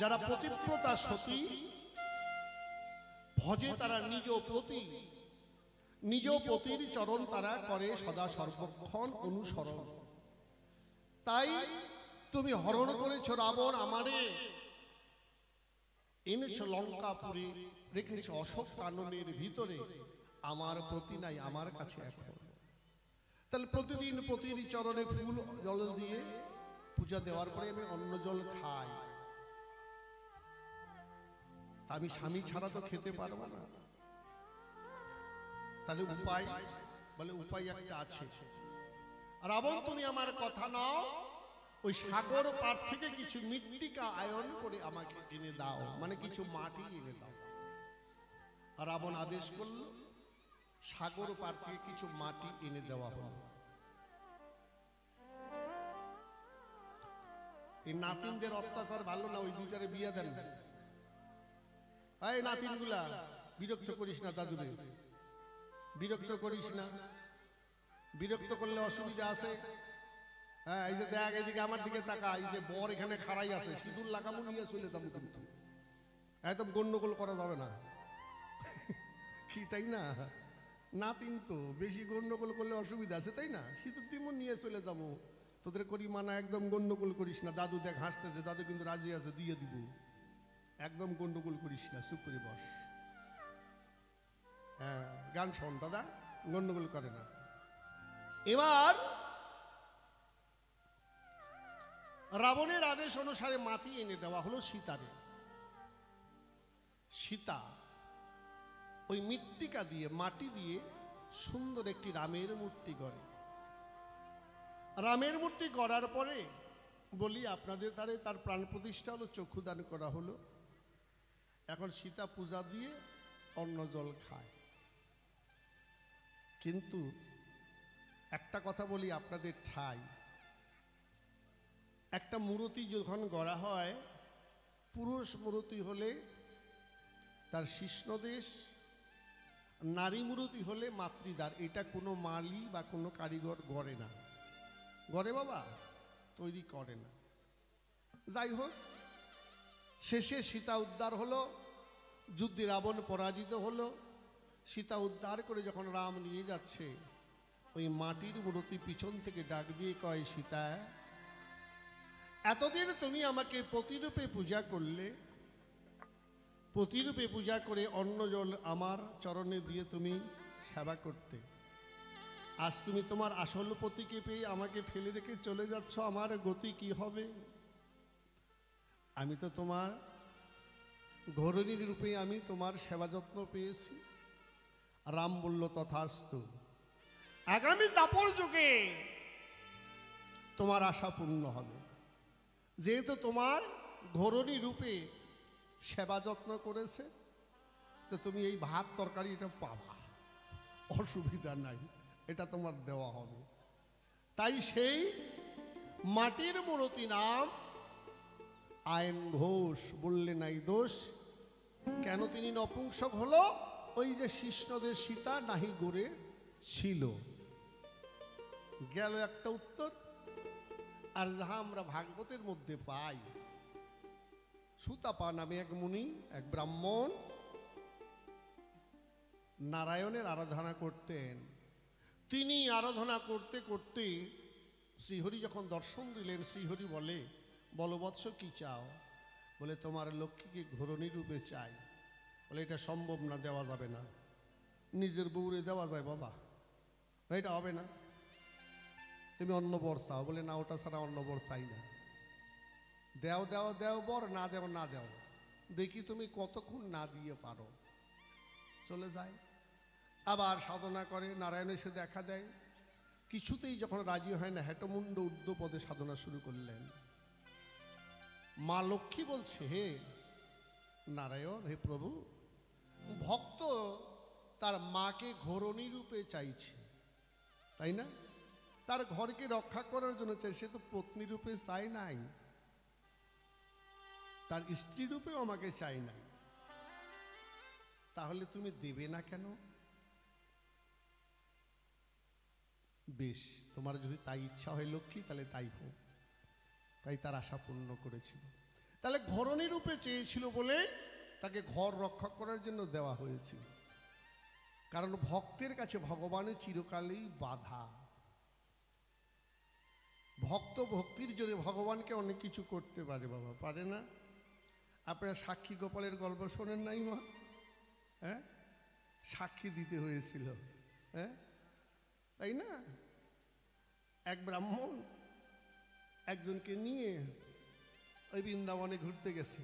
যারা প্রতিব্রতা সতী ভজে, তারা নিজ পতি, নিজ পতির চরণ তারা করে সদা সর্বক্ষণ অনুসরণ। তাই তুমি হরণ করেছ রাবণ, আমারে এনেছ লঙ্কাপুরে, রেখেছ অশোক কাননের ভিতরে, আমার প্রতি নাই আমার কাছে এখন। তাহলে প্রতিদিন পতির চরণে ফুল জল দিয়ে পূজা দেওয়ার পরে আমি অন্ন জল খাই, আমি স্বামী ছাড়া তো খেতে পারবো না। তাহলে উপায়? বলে, উপায় একটা আছে। রাবণ, তুমি আমার কথা নাও, ওই সাগর পার থেকে কিছু মৃত্তিকা আয়ন করে আমাকে এনে দাও, মানে কিছু মাটি এনে দাও। আর রাবণ আদেশ করল, সাগর পার থেকে কিছু মাটি এনে দেওয়া হলো। এই নাতিনদের অত্যাচার ভালো না, ওই দুইটারে বিয়ে দেন। এই নাতিন গুলা বিরক্ত করিস না দাদুরে, বিরক্ত করিস না, বিরক্ত করলে অসুবিধা আছে। হ্যাঁ, এই যে দেখ এদিকে আমার দিকে তাকা, এই যে বর এখানে খাড়াই আছে, সিঁদুর লাগামো নিয়ে চলে যাবো, কিন্তু একদম গন্ডগোল করা যাবে না। কি তাই না? নাতিন তো বেশি গন্ডগোল করলে অসুবিধা আছে, তাই না? সিঁদুর দিমো নিয়ে চলে যাবো, তোদের করি মানা, একদম গন্ডগোল করিস না। দাদু দেখ হাসতেছে, দাদু কিন্তু রাজি আছে, দিয়ে দিব। একদম গন্ডগোল করিস না, চুপ করে বস। হ্যাঁ, গান শোন দাদা, গন্ডগোল করে না। এবার রাবণের আদেশ অনুসারে মাটি এনে দেওয়া হলো সীতারে। সীতা ওই মৃত্তিকা দিয়ে, মাটি দিয়ে সুন্দর একটি রামের মূর্তি গড়ে। রামের মূর্তি গড়ার পরে বলি আপনাদের দ্বারে তার প্রাণ প্রতিষ্ঠা হলো, চক্ষুদান করা হলো। এখন সীতা পূজা দিয়ে অন্ন জল খায়। কিন্তু একটা কথা বলি আপনাদের ঠাই, একটা মূর্তি যখন গড়া হয়, পুরুষ মূর্তি হলে তার শিষ্ণদেশ, নারী মূর্তি হলে মাতৃদ্বার। এটা কোনো মালি বা কোনো কারিগর গড়ে না। গড়ে বাবা? তৈরি করে না। যাই হোক, শেষে সীতা উদ্ধার হলো, যুদ্ধে রাবণ পরাজিত হলো। সীতা উদ্ধার করে যখন রাম নিয়ে যাচ্ছে, ওই মাটির মূর্তি পিছন থেকে ডাক দিয়ে কয়, সীতা এতদিন তুমি আমাকে প্রতিরূপে পূজা করলে, প্রতিরূপে পূজা করে অন্ন জল আমার চরণে দিয়ে তুমি সেবা করতে। আজ তুমি তোমার আসল পতিকে পেয়ে আমাকে ফেলে রেখে চলে যাচ্ছ, আমার গতি কি হবে? আমি তো তোমার ঘরণীর রূপে আমি তোমার সেবা যত্ন পেয়েছি। রাম বলল, তথাস্তু, আগামী দাপর যুগে তোমার আশা পূর্ণ হবে। যেহেতু তোমার ঘরণী রূপে সেবা যত্ন করেছে, তো তুমি এই ভাত তরকারি এটা পাবা, অসুবিধা নাই, এটা তোমার দেওয়া হবে। তাই সেই মাটির মূর্তি নাম আয়ন ঘোষ। বললে নাই দোষ। কেন তিনি নপুংসক হলো? ওই যে শিষ্ণদের সীতা নাহি গড়ে ছিল। গেল একটা উত্তর। আর যাহা আমরা ভাগবতের মধ্যে পাই, সুতাপা নামে এক মুনি, এক ব্রাহ্মণ, নারায়ণের আরাধনা করতেন। তিনি আরাধনা করতে করতে শ্রীহরি যখন দর্শন দিলেন, শ্রীহরি বলে, বলবৎস কি চাও? বলে, তোমার লক্ষ্মীকে ঘরণী রূপে চাই। বলে, এটা সম্ভব না, দেওয়া যাবে না। নিজের বউরে দেওয়া যায় বাবা? এটা হবে না। তুমি অন্য বর চাও। বলে, না, ওটা ছাড়া অন্য বর চাই না। দেও দেও দেও বর, না দেও না দেও, দেখি তুমি কতক্ষণ না দিয়ে পারো। চলে যায়, আবার সাধনা করে। নারায়ণ এসে দেখা দেয়, কিছুতেই যখন রাজি হয় না, হেটমুণ্ড ঊর্ধ্ব পদে সাধনা শুরু করলেন। মা লক্ষ্মী বলছে, হে নারায়ণ, হে প্রভু, ভক্ত তার মাকে ঘরণী রূপে চাইছে, তাই না? তার ঘরকে রক্ষা করার জন্য চাই, সে তো পত্নী রূপে চাই নাই, তার স্ত্রী রূপেও আমাকে চাই নাই। তাহলে তুমি দেবে না কেন? বেশ, তোমার যদি তাই ইচ্ছা হয় লক্ষ্মী, তাহলে তাই হোক। তাই তার আশা পূর্ণ করেছিল। তাহলে ঘরণী রূপে চেয়েছিল বলে তাকে ঘর রক্ষা করার জন্য দেওয়া হয়েছিল। কারণ ভক্তের কাছে ভগবানের চিরকালেই বাধা। ভক্ত ভক্তির জোরে ভগবানকে অনেক কিছু করতে পারে বাবা, পারে না? আপনারা সাক্ষী গোপালের গল্প শোনেন নাই মা? হ্যাঁ, সাক্ষী দিতে হয়েছিল, হ্যাঁ, তাই না? এক ব্রাহ্মণ একজনকে নিয়ে ওই বৃন্দাবনে ঘুরতে গেছে,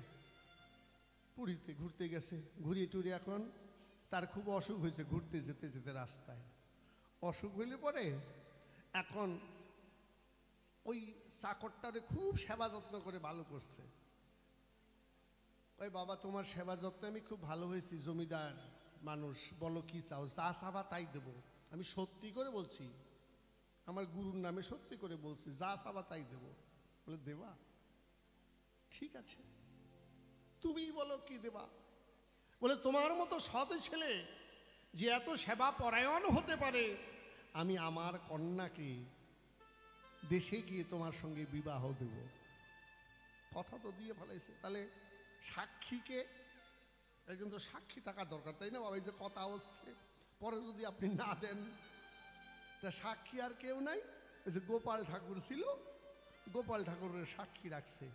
পুরীতে ঘুরতে গেছে। ঘুরিয়ে টুরিয়ে এখন তার খুব অসুখ হয়েছে, ঘুরতে যেতে যেতে রাস্তায় অসুখ হইলে পরে এখন ওই চাকরটারে খুব সেবা যত্ন করে ভালো করছে। ওই বাবা তোমার সেবা যত্নে আমি খুব ভালো হয়েছি, জমিদার মানুষ, বলো কি চাও, যা চাবা তাই দেবো। আমি সত্যি করে বলছি, আমার গুরুর নামে সত্যি করে বলছি, যা চাবা তাই দেবো। বলে দেবা? ঠিক আছে, তুমি বলো কি দেবা। বলে তোমার মতো সৎ ছেলে যে এত সেবা পরায়ণ হতে পারে, আমি আমার কন্যাকে দেশে গিয়ে তোমার সঙ্গে বিবাহ দেব। কথা তো দিয়ে ফেলাইছে। তাহলে সাক্ষীকে, একজন তো সাক্ষী থাকা দরকার, তাই না বাবা? এই যে কথা হচ্ছে, পরে যদি আপনি না দেন, তা সাক্ষী আর কেউ নাই। এই যে গোপাল ঠাকুর ছিল, গোপাল ঠাকুরের সাক্ষী রাখছে।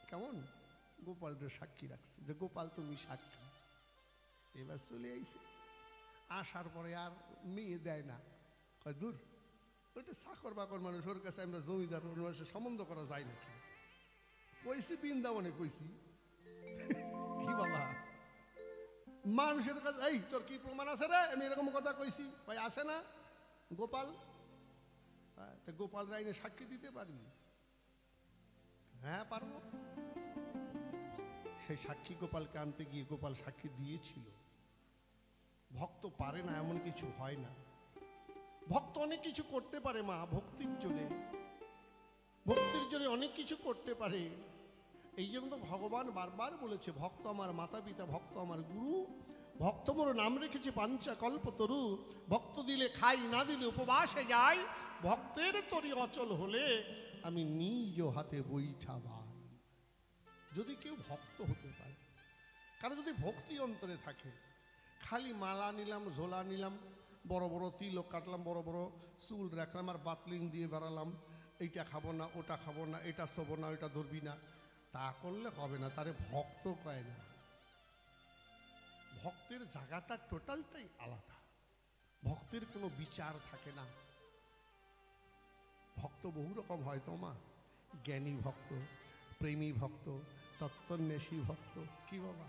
কেমন? গোপালের সাক্ষী রাখছে যে গোপাল তুমি সাক্ষী। এবার চলে আইছে, আসার পরে আর মেয়ে দেয় না, কয় দূর, ওইটা চাকর বাকর মানুষ, ওর কাছে আমরা জমিদার মানুষের সম্বন্ধ করা যায় নাকি? কইছি বৃন্দাবনে কইছি। কি বাবা, মানুষের কাছে এই তোর কি প্রমাণ আছে রে? আমি এরকম কথা কইছি, ভাই আছে না গোপাল? তা গোপাল রাইনে সাক্ষী দিতে পারবি? হ্যাঁ পারবো। সেই সাক্ষী গোপালকে আনতে গিয়ে গোপাল সাক্ষী দিয়েছিল। ভক্ত পারে না এমন কিছু হয় না। ভক্ত অনেক কিছু করতে পারে মা, ভক্তির জন্য, ভক্তির জন্য অনেক কিছু করতে পারে। এই জন্য তো ভগবান বারবার বলেছে, ভক্ত আমার মাতা পিতা, ভক্ত আমার গুরু, ভক্ত মোর নাম রেখেছে পাঞ্চা কল্পতরু। ভক্ত দিলে খাই, না দিলে উপবাসে যাই, ভক্তের তরি অচল হলে আমি নিজ হাতে বৈঠা ভাই। যদি কেউ ভক্ত হতে পারে, কারণ যদি ভক্তি অন্তরে থাকে, খালি মালা নিলাম, ঝোলা নিলাম, বড় বড় তিলক কাটলাম, বড় বড় চুল রাখলাম, আর বাতলিং দিয়ে বেড়ালাম, এইটা খাবো না, ওটা খাবো না, এটা শোবো না, ওইটা ধরবি না, তা করলে হবে না। তারে ভক্ত কয় না। ভক্তের জায়গাটা টোটালটাই আলাদা। ভক্তের কোনো বিচার থাকে না। ভক্ত বহু রকম হয় তো মা, জ্ঞানী ভক্ত, প্রেমী ভক্ত, তত্ত্বন্বেষী ভক্ত, কি বাবা,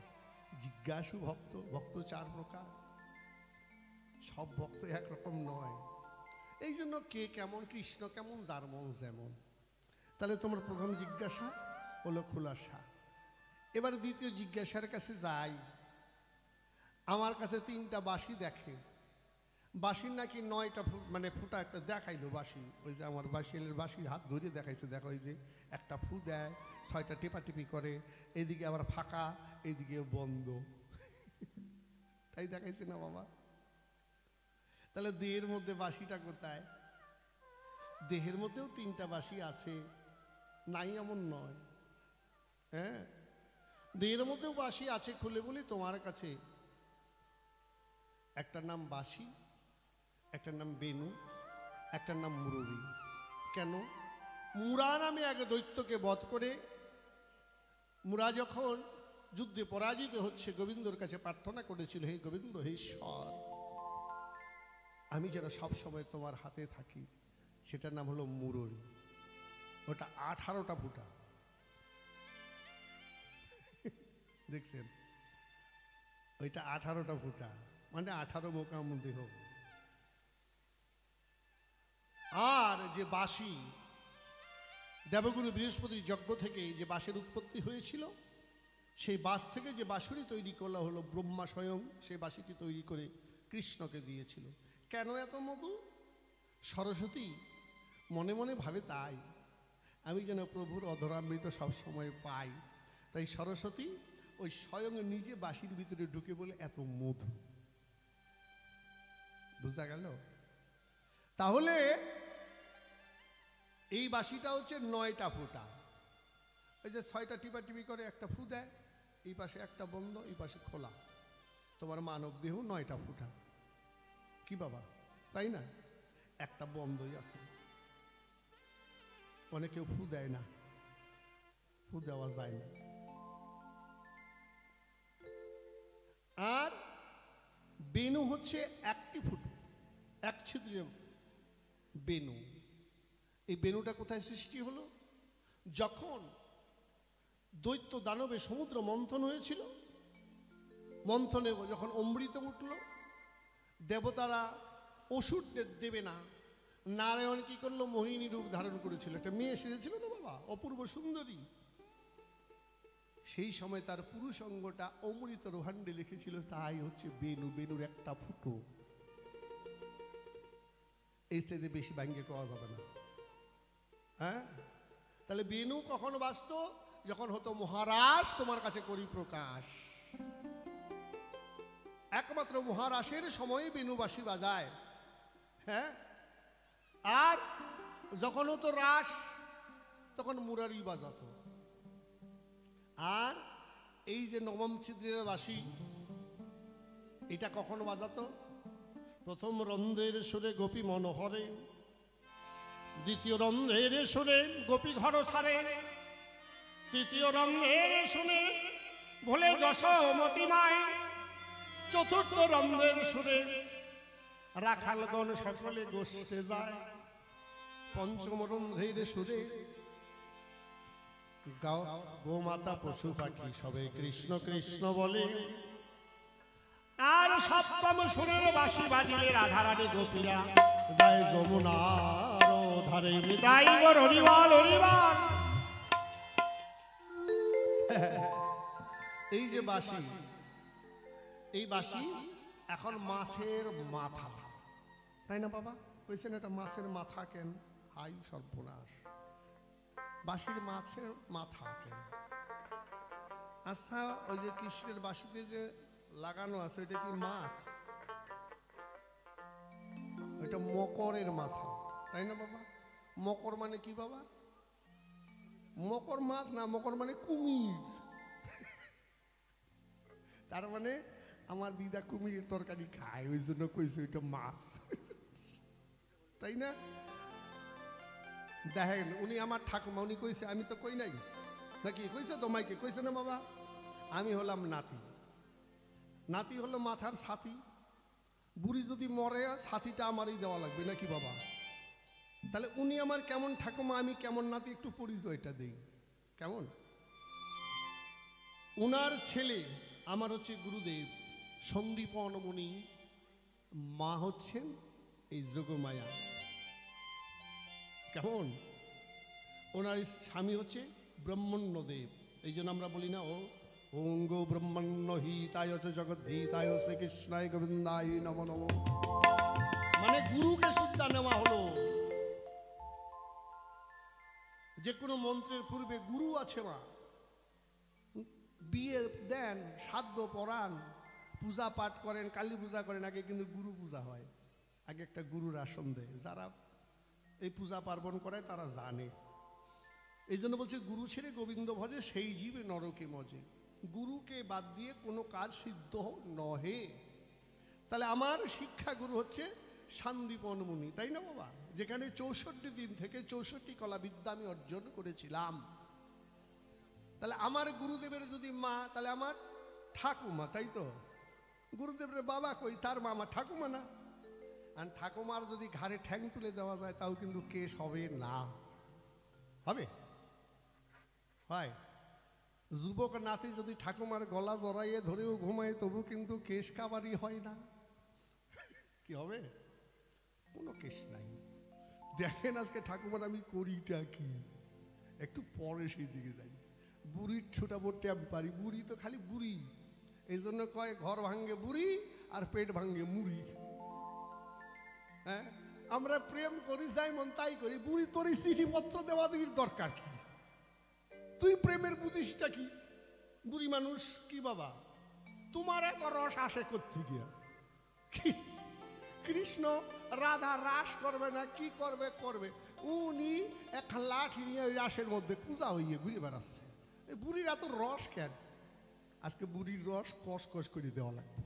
জিজ্ঞাসু ভক্ত। ভক্ত চার প্রকার, সব ভক্ত একরকম নয়। এই জন্য কে কেমন, কৃষ্ণ কেমন, যার মন যেমন। তাহলে তোমার প্রথম জিজ্ঞাসা হলো খোলাসা। এবার দ্বিতীয় জিজ্ঞাসার কাছে যাই। আমার কাছে 3টা বাঁশি দেখে, বাঁশির নাকি 9টা মানে ফুটা একটা দেখাইলো বাঁশি। ওই যে আমার বাঁশিলের বাঁশির হাত ধরে দেখাইছে, দেখো ওই যে একটা ফু দেয়, 6টা টেপাটিপি করে, এদিকে আবার ফাঁকা, এদিকে বন্ধ, তাই দেখাইছে না বাবা? তাহলে দেহের মধ্যে বাঁশিটা কোথায়? দেহের মধ্যেও 3টা বাঁশি আছে, নাই এমন নয়। হ্যাঁ, দেহের মধ্যেও বাঁশি আছে, খুলে বলি তোমার কাছে। একটার নাম বাঁশি, একটার নাম বেনু, একটার নাম মুরলী। কেন? মুরা নামে এক দৈত্যকে বধ করে, মুরা যখন যুদ্ধে পরাজিত হচ্ছে, গোবিন্দর কাছে প্রার্থনা করেছিল, হে গোবিন্দ, হে ঈশ্বর, আমি যেন সবসময় তোমার হাতে থাকি। সেটার নাম হলো মুরলী। ওটা 18টা ফুটা, দেখছেন? ওইটা 18টা ফুটা, মানে 18 মোকাম দেহ। আর যে বাঁশি, দেবগুরু বৃহস্পতির যজ্ঞ থেকে যে বাঁশের উৎপত্তি হয়েছিল, সেই বাঁশ থেকে যে বাঁশুরি তৈরি করা হলো, ব্রহ্মা স্বয়ং সেই বাঁশিটি তৈরি করে কৃষ্ণকে দিয়েছিল। কেন এত মধু? সরস্বতী মনে মনে ভাবে তাই, আমি যেন প্রভুর অধরামৃত সবসময় পাই। তাই সরস্বতী ওই স্বয়ং নিজে বাঁশির ভিতরে ঢুকে বলে এত মধু। বুঝা গেল? তাহলে এই বাঁশিটা হচ্ছে 9টা ফুটা। ওই যে 6টা টিপাটিপি করে একটা ফু দেয়, এই পাশে একটা বন্ধ, এই পাশে খোলা। তোমার মানব দেহ 9টা ফুটা, কি বাবা, তাই না? একটা বন্ধই আছে। অনেকেও ফু দেয় না, ফু দেওয়া যায় না। আর বেনু হচ্ছে একটি ফুটো, এক ছিদ্রে বেনু। এই বেনুটা কোথায় সৃষ্টি হলো? যখন দৈত্য দানবে সমুদ্র মন্থন হয়েছিল, মন্থনে যখন অমৃত উঠল, দেবতারা অসুরদের দেবে না, নারায়ণ কি করলো? মোহিনী রূপ ধারণ করেছিল, একটা মেয়ে এসেছিল না বাবা, অপূর্ব সুন্দরী। সেই সময় তার পুরুষ অঙ্গটা অমৃত রোহান্ডে লিখেছিল, তাই হচ্ছে বেনু, বেনুর একটা ফুটো। এই চাইতে বেশি ভাঙ্গে পাওয়া যাবে না। হ্যাঁ, তাহলে বেনু কখন বাঁচত? যখন হতো মহারাজ তোমার কাছে করি প্রকাশ। একমাত্র মহারাসের সময় বেনু বাঁশি বাজায়। হ্যাঁ, আর যখন হতো রাস তখন মুরারি বাজাতো। আর এই যে নবম ছিদ্রের বাঁশি, এটা কখন বাজাতো? প্রথম রন্ধ্রের সুরে গোপী মনোহরে, দ্বিতীয় রন্ধ্রের সুরে গোপী ঘর সারে, তৃতীয় রন্ধ্রের সুরে ভোলে যশোমতী মায়, চতুর্থ রন্ধ্রের সুরে রাখালগণ সকলে গোষ্ঠে যায়, পঞ্চম রন্ধ্রের সুরে গোমাতা পশু পাখি সবে কৃষ্ণ কৃষ্ণ বলে, আর সপ্তম সুরের বাঁশি বাজিলে রাধারানী গোপীরা যায় যমুনার ধারে। মৃদাই হরিবল হরিবল। এই যে বাঁশি, এই বাঁশি এখন মাছের মাথা, তাই না বাবা? বলছেন এটা মাছের মাথা কেন? হাই সর্বনাশ, বাঁশির মাছের মাথা কেন? আচ্ছা, ওই যে কৃষ্ণের বাঁশিতে যে লাগানো আছে ওইটা কি মাছ? ওইটা মকরের মাথা, তাই না বাবা? মকর মানে কি বাবা? মকর মাছ না, মকর মানে কুমির। তার মানে আমার দিদা কুমিরের তরকারি খায়, ওই জন্য কইছে ওইটা মাছ, তাই না? দেখেন, উনি আমার ঠাকুমা, উনি কইছে, আমি তো কই নাই নাকি? কইছে তো মাইকে, কইছে না বাবা? আমি হলাম নাতি, নাতি হলো মাথার ছাতি। বুড়ি যদি মরে, ছাতিটা আমারই দেওয়া লাগবে নাকি বাবা? তাহলে উনি আমার কেমন ঠাকুমা, আমি কেমন নাতি, একটু পরিচয়টা দেই কেমন? উনার ছেলে আমার হচ্ছে গুরুদেব সন্দীপন মুনি, মা হচ্ছেন এই যোগমায়া। কেমন? ওনার স্বামী হচ্ছে ব্রহ্মণ্যদেব। এই জন্য আমরা বলি না, ও অঙ্গ ব্রহ্মণ্য হিতায় জগদ্ধিতায় শ্রীকৃষ্ণায় গোবিন্দায় নমো নমো। মানে গুরুকে শুদ্ধা নেওয়া হলো। যে কোনো মন্ত্রের পূর্বে গুরু আছে মা। বিয়ে দেন, শ্রাদ্ধ পড়ান, পূজা পাঠ করেন, কালী পূজা করেন, আগে কিন্তু গুরু পূজা হয়। আগে একটা গুরুর আসন দেয়। যারা এই পূজা পার্বণ করায় তারা জানে। এই জন্য বলছে, গুরু ছেড়ে গোবিন্দ ভজে সেই জীবে নরকে মজে। গুরুকে বাদ দিয়ে কোনো কাজ সিদ্ধ নহে। তাহলে আমার শিক্ষা গুরু হচ্ছে সন্দীপন মুনি, তাই না বাবা? যেখানে 64 দিন থেকে 64 কলা বিদ্যা আমি অর্জন করেছিলাম। তাহলে আমার গুরুদেবের যদি মা, তাহলে আমার ঠাকুমা, তাই তো? গুরুদেবের বাবা কই, তার মা আমার ঠাকুমা না? আর ঠাকুমার যদি ঘাড়ে ঠ্যাং তুলে দেওয়া যায়, তাও কিন্তু কেস হবে না। হবে? হয়? যুবক নাতি যদি ঠাকুমার গলা জড়াইয়ে ধরেও ঘুমায়, তবু কিন্তু কেস কাবারি হয় না। কি হবে? কোনো কেস নাই। দেখেন আজকে ঠাকুমার আমি করিটা কি, একটু পরে সেই দিকে যাই। বুড়ির ছোটা পড়তে আমি পারি। বুড়ি তো খালি বুড়ি, এই জন্য কয় ঘর ভাঙ্গে বুড়ি আর পেট ভাঙ্গে মুড়ি। হ্যাঁ, আমরা প্রেম করি, যাই মন তাই করি। বুড়ি, তোর চিঠিপত্র দেওয়া দির দরকার কি? তুই প্রেমের বুঝিসটা কি? বুড়ি মানুষ কি বাবা? তোমার এত রস আসে কোথা গিয়া? কৃষ্ণ রাধা রাস করবে না, কি করবে করবে। উনি এক লাঠি নিয়ে ওই রাসের মধ্যে পূজা হইয়ে ঘুরে বেড়াচ্ছে। এই বুড়ির এত রস কেন? আজকে বুড়ির রস কষ কষ করে দেওয়া লাগবে।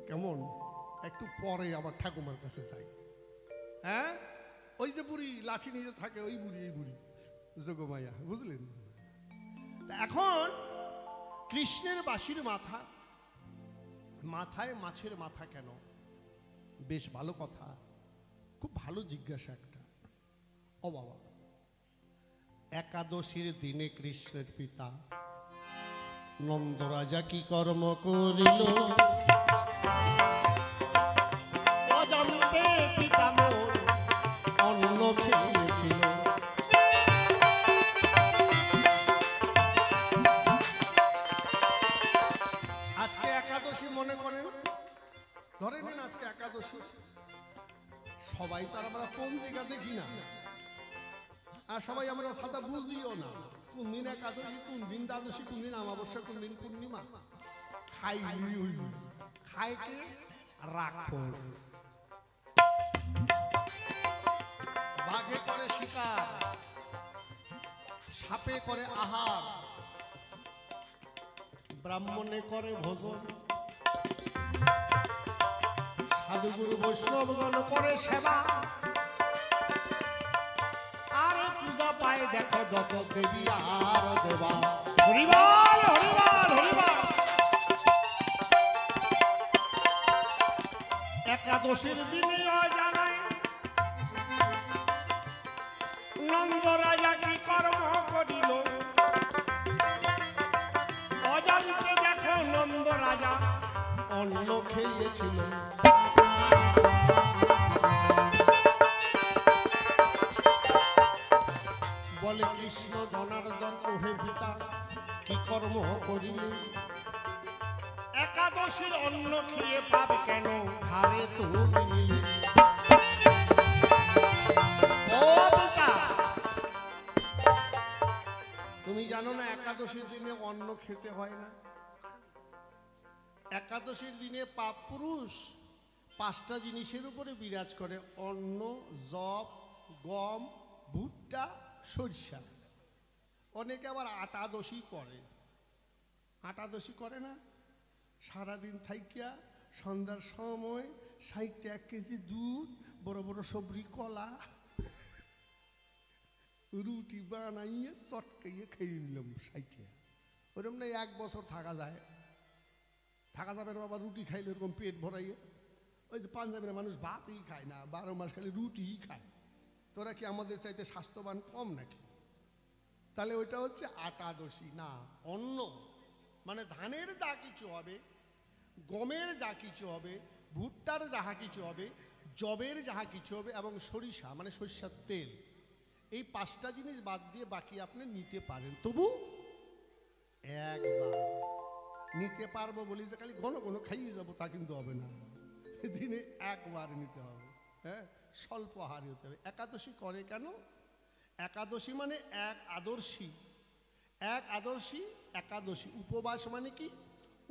কেমন? একটু পরে আবার ঠাকুমার কাছে যাই। হ্যাঁ, ওই যে বুড়ি লাঠি নিয়ে থাকে, ওই বুড়ি, এই বুড়ি যোগমায়া, বুঝলেন? এখন কৃষ্ণের বাঁশির মাথা, মাথায় মাছের মাথা কেন? বেশ ভালো কথা, খুব ভালো জিজ্ঞাসা একটা। ও বাবা, একাদশীর দিনে কৃষ্ণের পিতা নন্দরাজা কি কর্ম করিল? অজান্তে পিতা মোর একাদশী? সবাই তো আর আমরা পঞ্জিকা দেখি না, আর সবাই আমরা সাদা বুঝিও না কোন দিন একাদশী, কোন দিন দ্বাদশী, কোন দিন অমাবস্যা, কোন দিন পূর্ণিমা। খাইলি ওই খাইকে রাখো। বাঘে করে শিকার, সাপে করে আহার, ব্রাহ্মণে করে ভোজন, সাধুগুরু বৈষ্ণবগণ করে সেবা, আর পূজা পায় দেখো যত দেবী আর দেবা। হরিবল হরিবল হরিবল। একাদশীর দিনে জানায় নন্দ রাজা কি কর্ম করিল, অজান্তে দেখো নন্দ রাজা অন্ন খেয়েছিল। বলে কৃষ্ণ জনার্দন ওহে পিতা কি কর্ম করিলে? একাদশীর অন্ন খেয়ে পাপ কেন? হারে তুমি নিলে। ও পিতা, তুমি জানো না একাদশীর দিনে অন্ন খেতে হয় না? একাদশীর দিনে পাপ পুরুষ 5টা জিনিসের উপরে বিরাজ করে: অন্ন, জব, গম, ভুট্টা, সরিষা। অনেকে আবার আটাদশী করে। আটাদশী করে না? সারাদিন থাইকিয়া সন্ধ্যার সময় 60 কেজি দুধ, বড় বড় সবরি কলা, রুটি বানাইয়ে চটকাইয়ে খেয়ে নিলাম 60। ওরকম না 1 বছর থাকা যায়? থাকা যাবে না বাবা রুটি খাইলে এরকম পেট ভরাইয়ে? ওই যে পাঞ্জাবের মানুষ ভাতই খায় না, 12 মাস খালি রুটিই খায়। তোরা কি আমাদের চাইতে স্বাস্থ্যবান কম নাকি? তাহলে ওইটা হচ্ছে আটাদশী না। অন্ন মানে ধানের যা কিছু হবে, গমের যা কিছু হবে, ভুট্টার যাহা কিছু হবে, জবের যাহা কিছু হবে, এবং সরিষা মানে সরিষার তেল, এই 5টা জিনিস বাদ দিয়ে বাকি আপনি নিতে পারেন। তবু একবার নিতে পারবো বলি যে খালি ঘন ঘন খাইয়ে যাবো তা কিন্তু হবে না। দিনে একবার নিতে হবে। হ্যাঁ, স্বল্প আহারী হতে হবে। একাদশী করে কেন? একাদশী মানে এক আদর্শী। এক আদর্শী একাদশী। উপবাস মানে কি?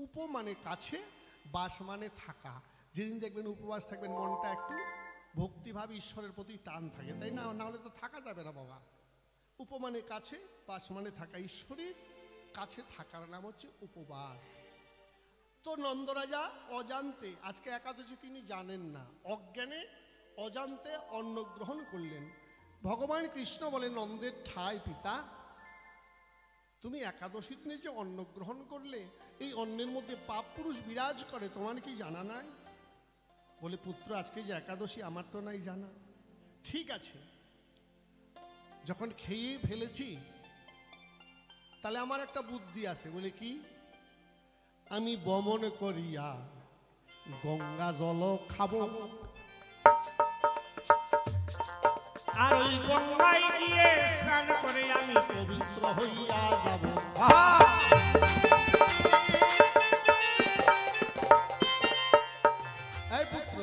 উপ মানে কাছে, বাস মানে থাকা। যেদিন দেখবেন উপবাস থাকবেন মনটা একটু ভক্তিভাব ঈশ্বরের প্রতি টান থাকে, তাই না? না হলে তো থাকা যাবে না বাবা। উপ মানে কাছে, বাস মানে থাকা। ঈশ্বরের কাছে থাকার নাম হচ্ছে উপবাস। তো নন্দরাজা অজান্তে, আজকে একাদশী তিনি জানেন না, অজ্ঞানে অজান্তে অন্ন গ্রহণ করলেন। ভগবান কৃষ্ণ বলে, নন্দের ঠাই পিতা, তুমি একাদশীর দিনে যে অন্ন গ্রহণ করলে, এই অন্নের মধ্যে পাপ পুরুষ বিরাজ করে, তোমার কি জানা নাই? বলে, পুত্র আজকে যে একাদশী আমার তো নাই জানা। ঠিক আছে, যখন খেয়ে ফেলেছি তাহলে আমার একটা বুদ্ধি আছে। বলে কি? আমি বমন করিয়া গঙ্গা জল খাবো, আর ওই গঙ্গায় গিয়ে স্নান করে আমি পবিত্র হইয়া যাব। এই পুত্র,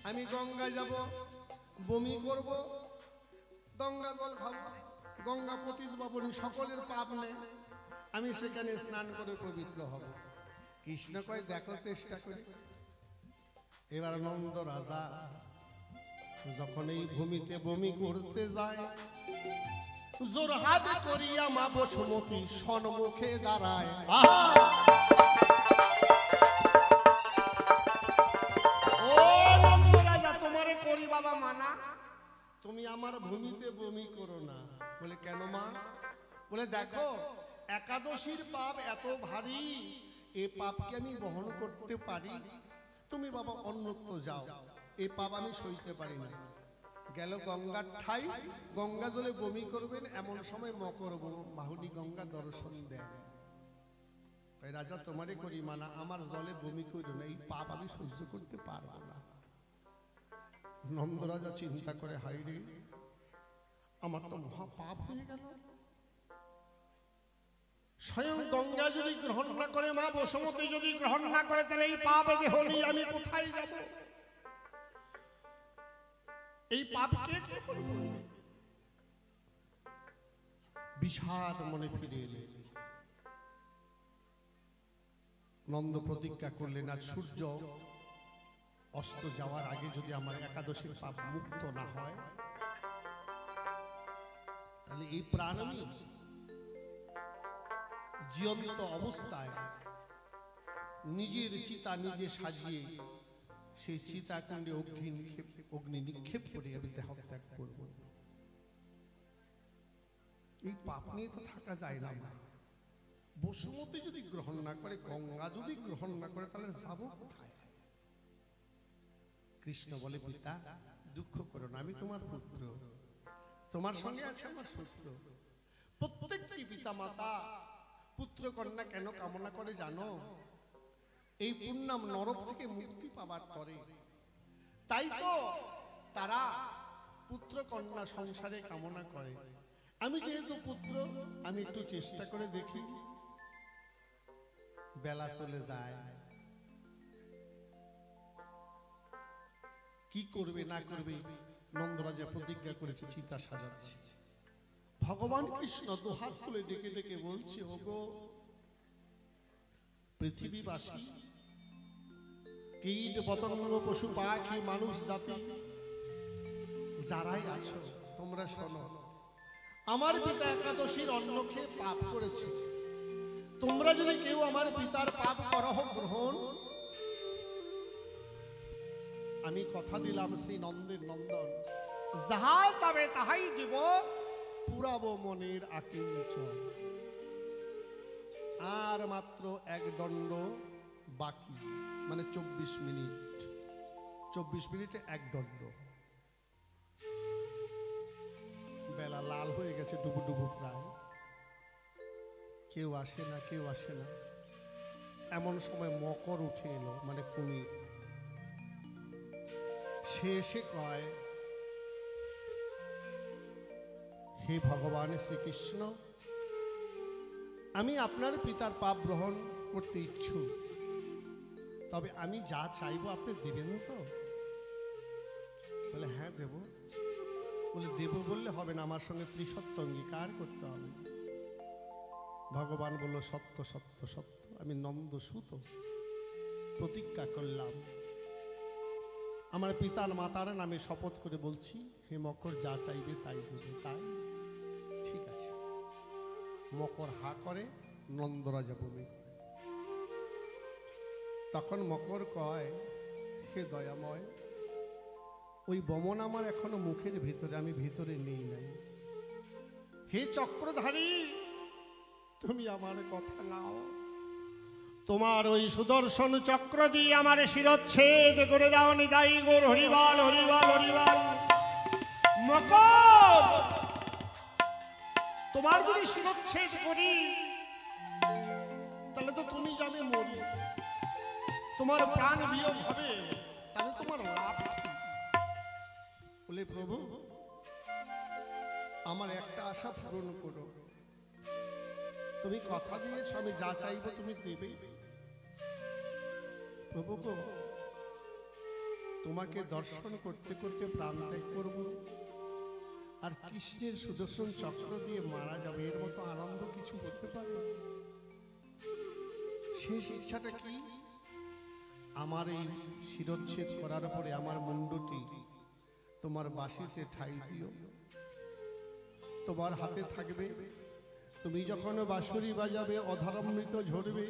আমি গঙ্গায় যাব, বমি করব, গঙ্গা জল খাবো, গঙ্গা পতিত পাবনী সকলের পাপ নেই, আমি সেখানে স্নান করে পবিত্র হব। কৃষ্ণ কয়, দেখো চেষ্টা করে। এবার নন্দ রাজা যখন এই ভূমিতে বমি করতে যায়, জোর হাত করিয়া মা বসুমতী সম্মুখে দাঁড়ায়। ও নন্দ রাজা, তোমারে করি বাবা মানা, তুমি আমার ভূমিতে বমি করো না। বলে, কেন মা? বলে, দেখো একাদশীর পাপ এত ভারী, এ পাপকে আমি বহন করতে পারি? তুমি বাবা অন্যত্র যাও, এ পাপ আমি সইতে পারি না। গেল গঙ্গার ঠাই, গঙ্গা জলে বমি করবেন, এমন সময় মকর বাহুনী গঙ্গা দর্শন দেন। রাজা, তোমারে করি মানা, আমার জলে বমি করো না, এই পাপ আমি সহ্য করতে পারবো না। নন্দরাজা চিন্তা করে, হাই রে, আমার তো মহা পাপ হয়ে গেল। স্বয়ং গঙ্গা যদি গ্রহণ না করে, মা বসুমতী যদি গ্রহণ না করে, তাহলে এই পাপ দেহ নিয়ে আমি কোথায় যাব? এই পাপ কে গ্রহণ করবে? বিষাদ মনে ফিরে এলেন। নন্দ প্রতিজ্ঞা করলেন, আজ সূর্য অস্ত যাওয়ার আগে যদি আমার একাদশীর পাপ মুক্ত না হয়, তাহলে এই প্রাণ আমি জীবন্ত অবস্থায় নিজের চিতা নিজে সাজিয়ে সেই চিতাকুণ্ডে অগ্নি নিক্ষেপ করে আমি দেহত্যাগ করব। এই পাপ নিয়ে তো থাকা যায় না। বসুমতী যদি গ্রহণ না করে, গঙ্গা যদি গ্রহণ না করে, তাহলে যাবো কোথায়? কৃষ্ণ বলে, পিতা দুঃখ করো না, আমি তোমার পুত্র, তোমার সঙ্গে আছে আমার সূত্র। প্রত্যেকটি পিতা মাতা পুত্র কন্যা কেন কামনা করে জানো? এই পুণ্যাম নরক থেকে মুক্তি পাবার পরে। তাই তো তারা পুত্র কন্যা সংসারে কামনা করে। আমি যেহেতু পুত্র, আমি একটু চেষ্টা করে দেখি। বেলা চলে যায়, কি করবে না করবে নন্দরাজা প্রতিজ্ঞা করেছে, চিতা সাজাচ্ছে। ভগবান কৃষ্ণ দুহাত তুলে ডেকে ডেকে বলছে, ওগো পৃথিবীবাসী, কীট পতঙ্গ পশু পাখি মানুষ জাতি যারাই আছো, তোমরা শোনো, আমার পিতা একাদশীর অন্ন খেয়ে পাপ করেছে। তোমরা যদি কেউ আমার পিতার পাপ করহ গ্রহণ, আমি কথা দিলাম সেই নন্দের নন্দন যাহা যাবে তাহাই দিব, পুরাবো মনের আকিঞ্চন। আর মাত্র এক দণ্ড বাকি, মানে 24 মিনিট। 24 মিনিটে এক দণ্ড। বেলা লাল হয়ে গেছে, ডুবু ডুবু প্রায়। কেউ আসে না, কেউ আসে না। এমন সময় মকর উঠে এলো, মানে কুমির। সে এসে কয়, হে ভগবান শ্রীকৃষ্ণ, আমি আপনার পিতার পাপ গ্রহণ করতে ইচ্ছুক, তবে আমি যা চাইবো আপনি দেবেন তো? বলে, হ্যাঁ দেব। বলে, দেব বললে হবে না, আমার সঙ্গে ত্রিসত্য অঙ্গীকার করতে হবে। ভগবান বলল, সত্য সত্য সত্য, আমি নন্দ সুত প্রতিজ্ঞা করলাম, আমার পিতার মাতার নামে শপথ করে বলছি, হে মকর, যা চাইবে তাই দেব। তাই ঠিক আছে। মকর হা করে, নন্দরাজা বমি করে। তখন মকর কয়, হে দয়াময়, ওই বমন আমার এখনো মুখের ভিতরে, আমি ভিতরে নেই নাই। হে চক্রধারী, তুমি আমার কথা নাও, তোমার ওই সুদর্শন চক্র দিয়ে আমার শিরচ্ছেদ করে দাও। নিতাই গৌর হরিবল হরিবল হরিবল। মকর, তোমার যদি শিরচ্ছেদ করি, তাহলে তো তুমি যাবে মরি, তোমার প্রাণ বিয়োগ হবে, তাহলে তোমার লাভ কি? বলে, প্রভু আমার একটা আশা পূরণ করো। তুমি কথা দিয়েছ, আমি যা চাইবো তুমি দেবে। প্রভু গো, তোমাকে দর্শন করতে করতে প্রাণ ত্যাগ করব, আর কৃষ্ণের সুদর্শন চক্র দিয়ে মারা যাবে, এর মতো আনন্দ কিছু হতে পারে? শেষ ইচ্ছাটা কি? আমার এই শিরচ্ছেদ করার পরে আমার মুন্ডটি তোমার বাঁশিতে ঠাই দিও, তোমার হাতে থাকবে। তুমি যখন বাঁশুরি বাজাবে, অধরামৃত ঝরবে,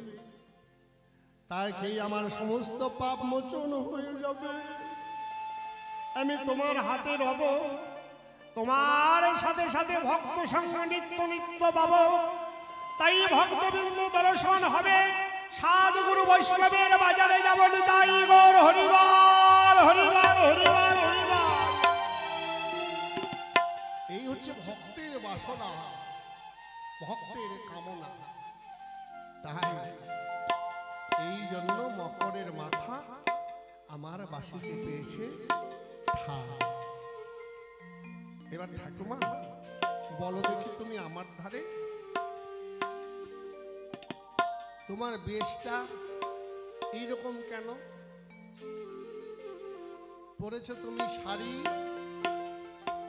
তাই খেয়ে আমার সমস্ত পাপ মোচন হয়ে যাবে। আমি তোমার হাতে রব, তোমার সাথে সাথে ভক্ত সঙ্গ নিত্য নিত্য পাবো। তাই ভক্তবৃন্দ দর্শন হবে, সাধু গুরু বৈষ্ণবের বাজারে যাব। নিতাই গৌর হরিবল হরিবল হরিবল হরিবল। এই হচ্ছে ভক্তের বাসনা, ভক্তের কামনা। তাই এই জন্য মকরের মাথা আমার বাঁশিতে পেয়েছে ঠাই। এবার ঠাকুমা বলো দেখি, তুমি আমার ধারে, তোমার বেশটা এইরকম কেন পরেছো? তুমি শাড়ি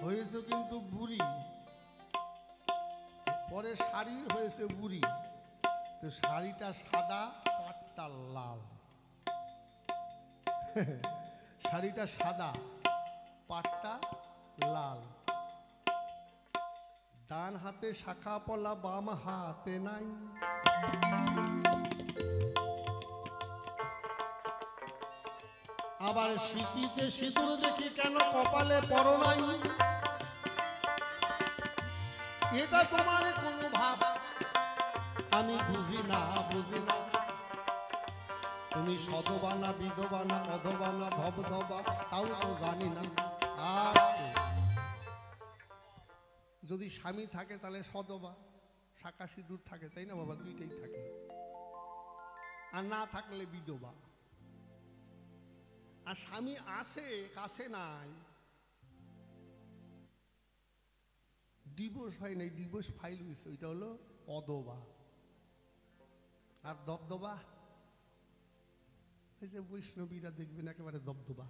হয়েছে কিন্তু বুড়ি, পরে শাড়ি হয়েছে বুড়ি। তো শাড়িটা সাদা, পাটটা লাল। শাড়িটা সাদা, পাটটা লাল। ডান হাতে শাখা পলা, বাম হাতে নাই। আবার স্মৃতিতে সিঁদুর দেখি কেন কপালে পরো নাই। এটা তোমার কোনো ভাব আমি বুঝি না, বুঝি না। তুমি সধবা না বিধবা না অধবা না ধবধবা তাও তো জানি না। আর যদি স্বামী থাকে তাহলে সধবা, শাখা সিঁদুর থাকে, তাই না বাবা? দুইটাই থাকে। আর না থাকলে বিধবা। আর স্বামী আছে কাছে নাই, ডিভোর্স হয় নাই, ডিভোর্স ফাইল হয়েছে, ওইটা হলো অধবা। আর দবদবা, এই যে বৈষ্ণবীরা দেখবেন একেবারে দবদবা,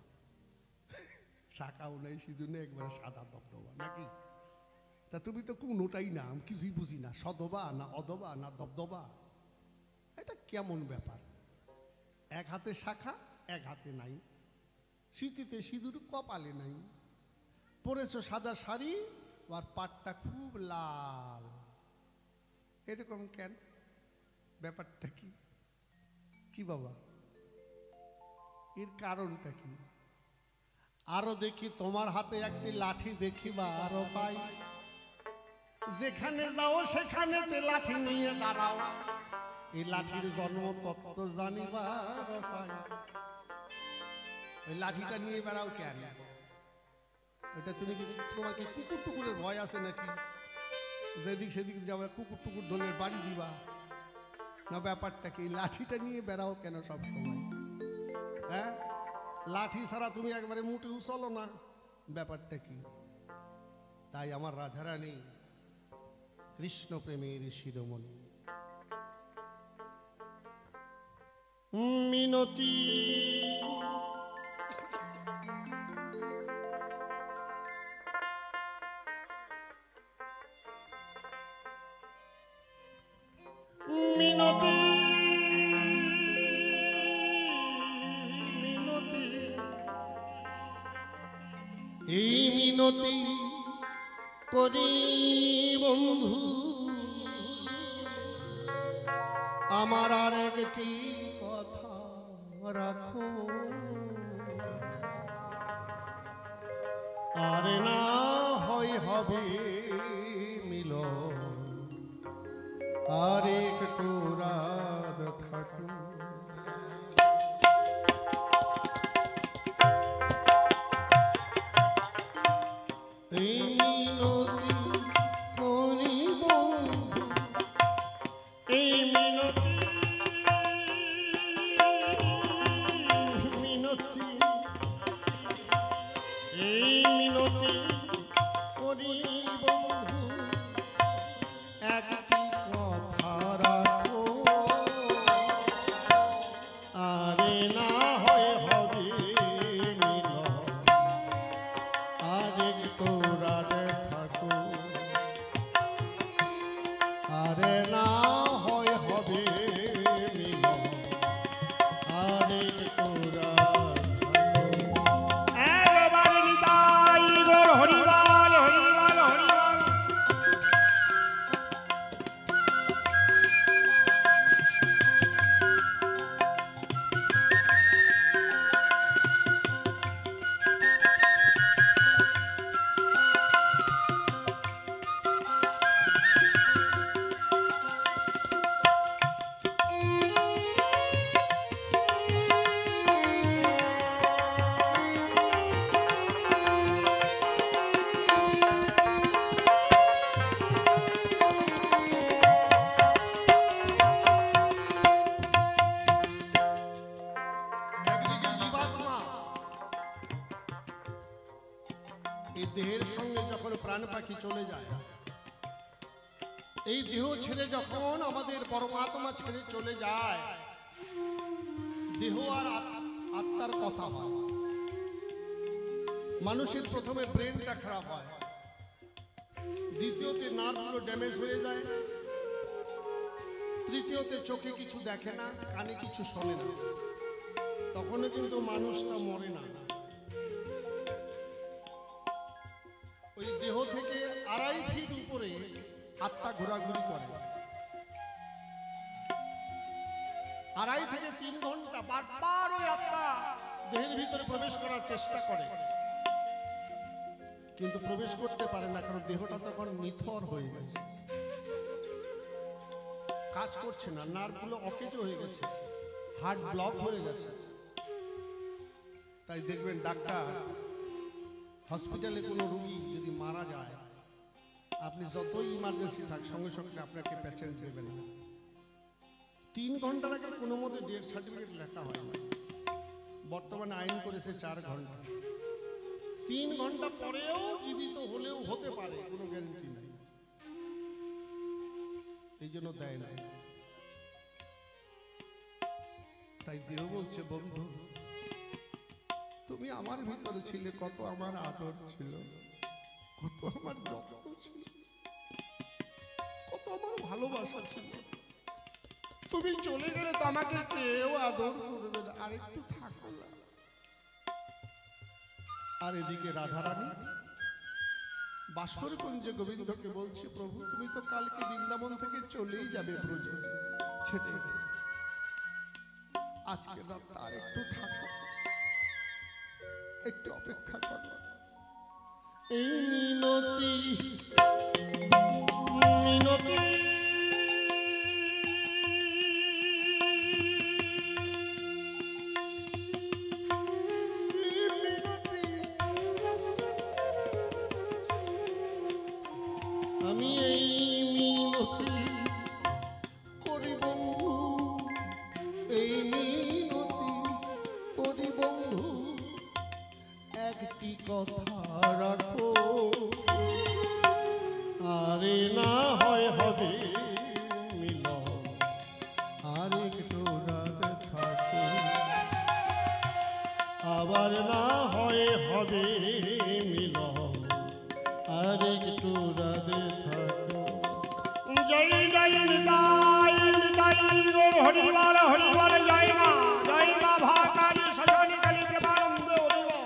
শাখাও নাই সিঁদুর নেই, একবারে সাদা দবদবা, নাকি? তা তুমি তো কোনোটাই না, আমি কিছুই বুঝি না। সধবা না অধবা না দবদবা, এটা কেমন ব্যাপার? এক হাতে শাখা, এক হাতে নাই। স্মৃতিতে সিঁদুর কপালে নাই। পরেছ সাদা শাড়ি, আর পাটটা খুব লাল। এরকম কেন? ব্যাপারটা কি? কি বাবা, এর কারণটা কি? আরো দেখি তোমার হাতে একটি লাঠি দেখিবা আরো পাই। যেখানে যাও সেখানে লাঠি নিয়ে দাঁড়াও, এই লাঠির জন্ম তত্ত্ব জানিবার চাই। ওই লাঠিটা নিয়ে বেড়াও কেন? ওইটা তুমি কি, তোমার কি কুকুর টুকুরের ভয় আছে নাকি? যেদিক সেদিক যাবে কুকুর টুকুর ধরে বাড়ি দিবা না? ব্যাপারটা কি? লাঠিটা নিয়ে বেড়াও কেন সব সময়? হ্যাঁ, লাঠি ছাড়া তুমি একবারে মুটেও চলো না। ব্যাপারটা কি? তাই আমার রাধারানী কৃষ্ণ প্রেমের শিরোমণি মিনতি। মিনতি মিনতি, এই মিনতি করি বন্ধু, আমার আর একটি কথা রাখো। আর না হয় হবে মিলন, আর একটু রাত থাকো। এই মিনতি করি বন্ধু, এই মিনতি মিনতি, এই মিনতি করি বন্ধু, একটি কথা রাখো। আরে না হয় হবে মিলন, আর একটু রাতে থাকো। আরে না হয় হবে মিলন, আর একটু রাত থাকো। একবার নিতাই গৌর হরিবল হরিবল হরিবল। একদিকে জীবাত্মা এই দেহের সঙ্গে যখন প্রাণ পাখি চলে যায়, এই দেহ ছেড়ে যখন আমাদের পরমাত্মা ছেড়ে চলে যায়, দেহ আর আত্মার কথা হয়। মানুষের প্রথমে ব্রেনটা খারাপ হয়, দ্বিতীয়তে নার্ভগুলো ড্যামেজ হয়ে যায়, তৃতীয়তে চোখে কিছু দেখে না, কানে কিছু শোনে না, তখনও কিন্তু মানুষটা মরে না। ওই দেহ থেকে 2.5 ফিট উপরে আত্মা ঘোরাঘুরি করে। 2.5 থেকে 3 ঘন্টা বারবার ওই আত্মা দেহের ভিতরে প্রবেশ করার চেষ্টা করে, কিন্তু প্রবেশ করতে পারে না, কারণ দেহটা তখন নিথর হয়ে গেছে, কাজ করছে না, নার্ভগুলো অকেজো হয়ে গেছে, হার্ট ব্লক হয়ে গেছে। তাই দেখবেন ডাক্তার হসপিটালে কোনো রোগী যদি মারা যায়, আপনি যতই ইমার্জেন্সি থাক সঙ্গে সঙ্গে আপনাকে পেশেন্ট দেবেন না। 3 ঘন্টার আগে কোনো মতে ডেথ সার্টিফিকেট লেখা হয় না। বর্তমানে আইন করেছে 4 ঘন্টা। 3 ঘন্টা পরেও জীবিত হলেও হতে পারে, কোনো গ্যারান্টি নাই, এই জন্য দেয় না। তাই দেহ বলছে, বন্ধু তুমি আমার ভিতরে ছিলে, কত আমার আদর ছিল, কত আমার যত্ন ছিল, কত আমার ভালোবাসা ছিল, তুমি চলে গেলে তো আমাকে কেউ আদর করবে না, আরেকটু থাকো না। আর এদিকে রাধারানী বাসরকুঞ্জে গোবিন্দকে বলছে, প্রভু তুমি তো কালকে বৃন্দাবন থেকে চলেই যাবে ব্রজ ছেড়ে, আজকে রাত আর একটু থাকো, একটু অপেক্ষা করো। এই মিনতি মিনতি আমি এই মিনতি করি বন্ধু, এই মিনতি করি বন্ধু, একটি কথা রাখো, আরে না হয় হবে মিলন, আর একটু রাত থাকো, আবার না হয় হবে মিলন, আর একটু রাত থাকো। জয় জয় নিতাই নিতাই গৌর হরিবল হরিবল, জয় মা ভাকালী সজনী কালী প্রেমানন্দ হরিবল।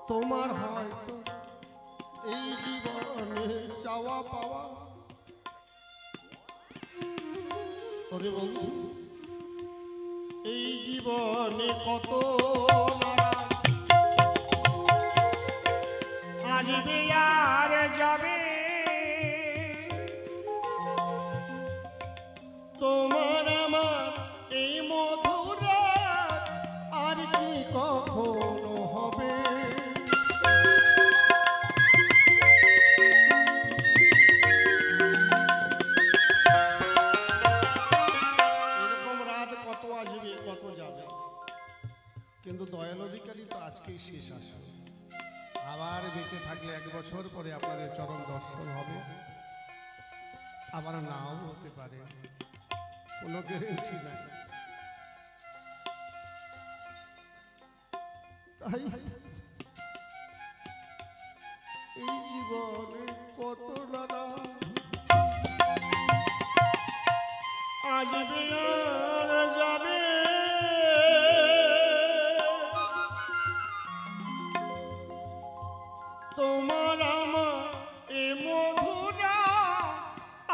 তোমার হয়তো এই জীবনে চাওয়া পাওয়া, ওরে বন্ধু এই জীবনে কত নারা, আসবে আর যাবে, তোমার আমার এই মধুর রাত আর কি কখনো হবে। এরকম রাত কত আসবে, কত যাবে, কিন্তু দয়াল অধিকারী তো আজকেই শেষ আসবে, আবার বেঁচে থাকলে 1 বছর পরে আপনাদের চরণ দর্শন হবে, আবার নাও হতে পারে, কোনো গ্যারেন্টি নাই। তাই এই জীবনে কত নানা, আসবে আর যাবে, তোমার আমার এ মধুরা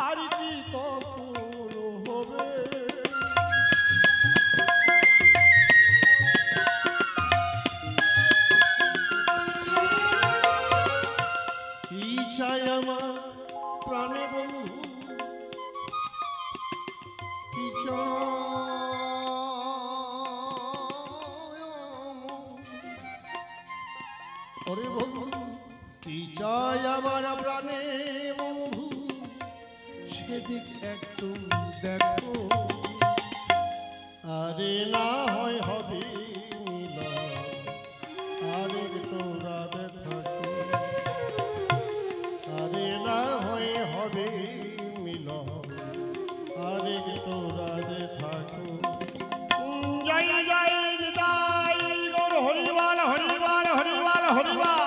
আর কি কখনো হবে। চাই আমার প্রাণে বন্ধু, কি চাই ওরে বন্ধু, কি চাই আমার প্রাণে বন্ধু, সেদিক একটু দেখো। আরে না হয় হবে মিলন, আরে তোরা থাকো। আরে না হয় হবে মিলন, আরে তোরা থাকো। জয় জয় নিতাই গৌর হরিবাল হরিবাল হরিবাল হরিবাল।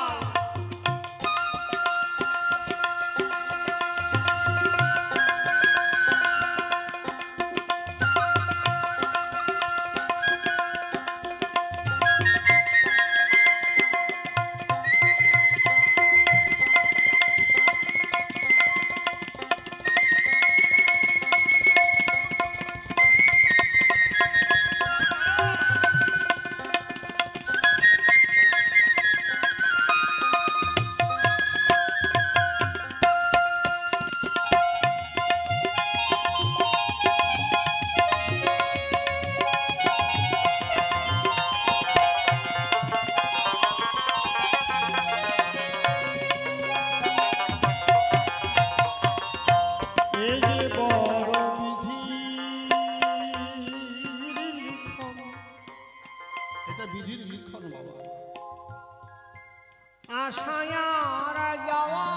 আশায়ার যাওয়া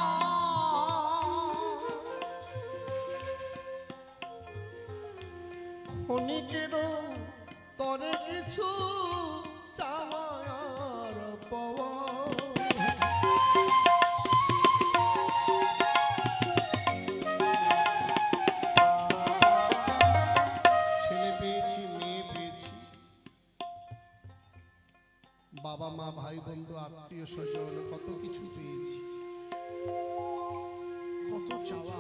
ক্ষণিকেরও তরে কিছু চাওয়ার পাওয়া। ছেলে পেয়েছি, মেয়ে পেয়েছি, বাবা মা ভাই বন্ধু আত্মীয় স্বজন কত কিছু পেয়েছি, কত চাওয়া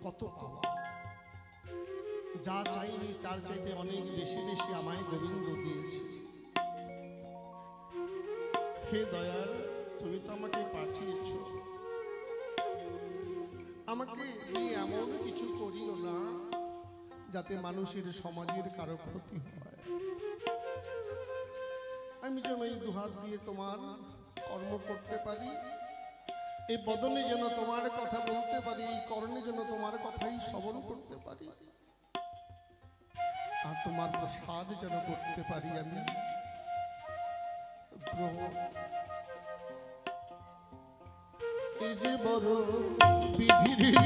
কত পাওয়া। যা চাইনি তার চাইতে অনেক বেশি বেশি আমায় গোবিন্দ দিয়েছে। হে দয়াল, তুমি তো আমাকে পাঠিয়েছ, আমাকে নিয়ে এমন কিছু করিও না যাতে মানুষের সমাজের কারো ক্ষতি হয়। আমি যেন এই দুহাত দিয়ে তোমার কর্ম করতে পারি, এই বদনে যেন তোমার কথা বলতে পারি, এই কর্ণে যেন তোমার কথাই শ্রবণ করতে পারি, আর তোমার প্রসাদ যেন করতে পারি আমি গ্রহণ। এই যে বড় বিধির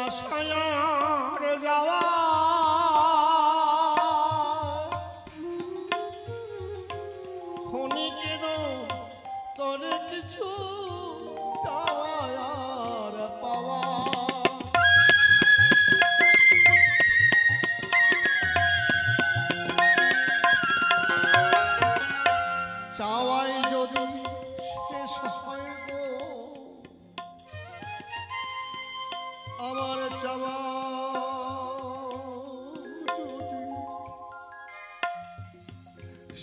আশায়ার যাওয়া ক্ষণিকেরও তরে কিছু চাওয়ার পাওয়া। চাওয়াই যদি শেষ হয় গো আমার চাওয়া, যদি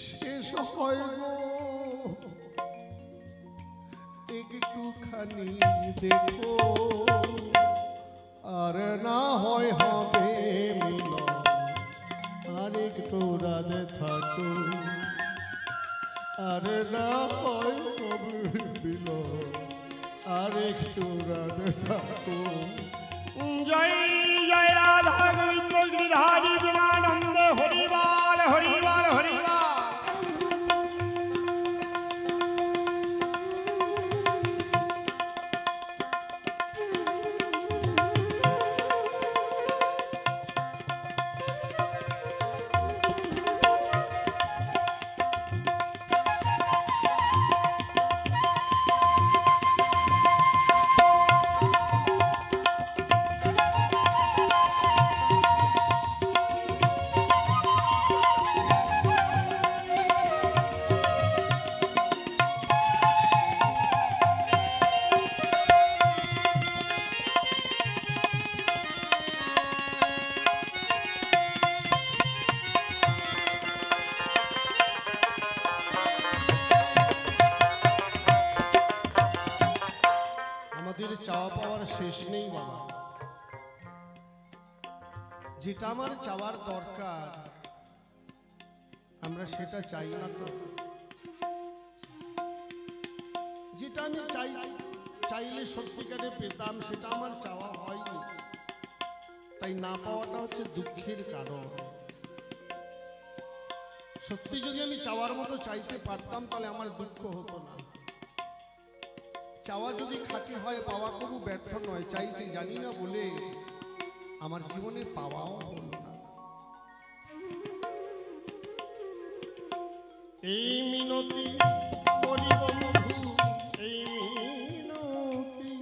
শেষ হয় গো একটুখানি দেখো। আর না হয় হবে মিলন, আর একটু রাধে থাকো। আর না হয় হবে মিলন, আর একটু রাধে থাকো। জয় জয় রাধা গোবিন্দ গিরিধারী বিমানন্দ হরিবাল হরিবাল হরিবাল। চাওয়া পাওয়ার শেষ নেই বাবা। যেটা আমার চাওয়ার দরকার আমরা সেটা চাই না তো। যেটা আমি চাইলে সত্যিকারে পেতাম সেটা আমার চাওয়া হয়নি, তাই না পাওয়াটা হচ্ছে দুঃখের কারণ। সত্যি যদি আমি চাওয়ার মতো চাইতে পারতাম তাহলে আমার দুঃখ হতো না। চাওয়া যদি খাঁটি হয় পাওয়া কোনো ব্যর্থ নয়। চাইতে জানি না বলে আমার জীবনে পাওয়াও হলো না। এই মিনতি করিব বন্ধু, এই মিনতি,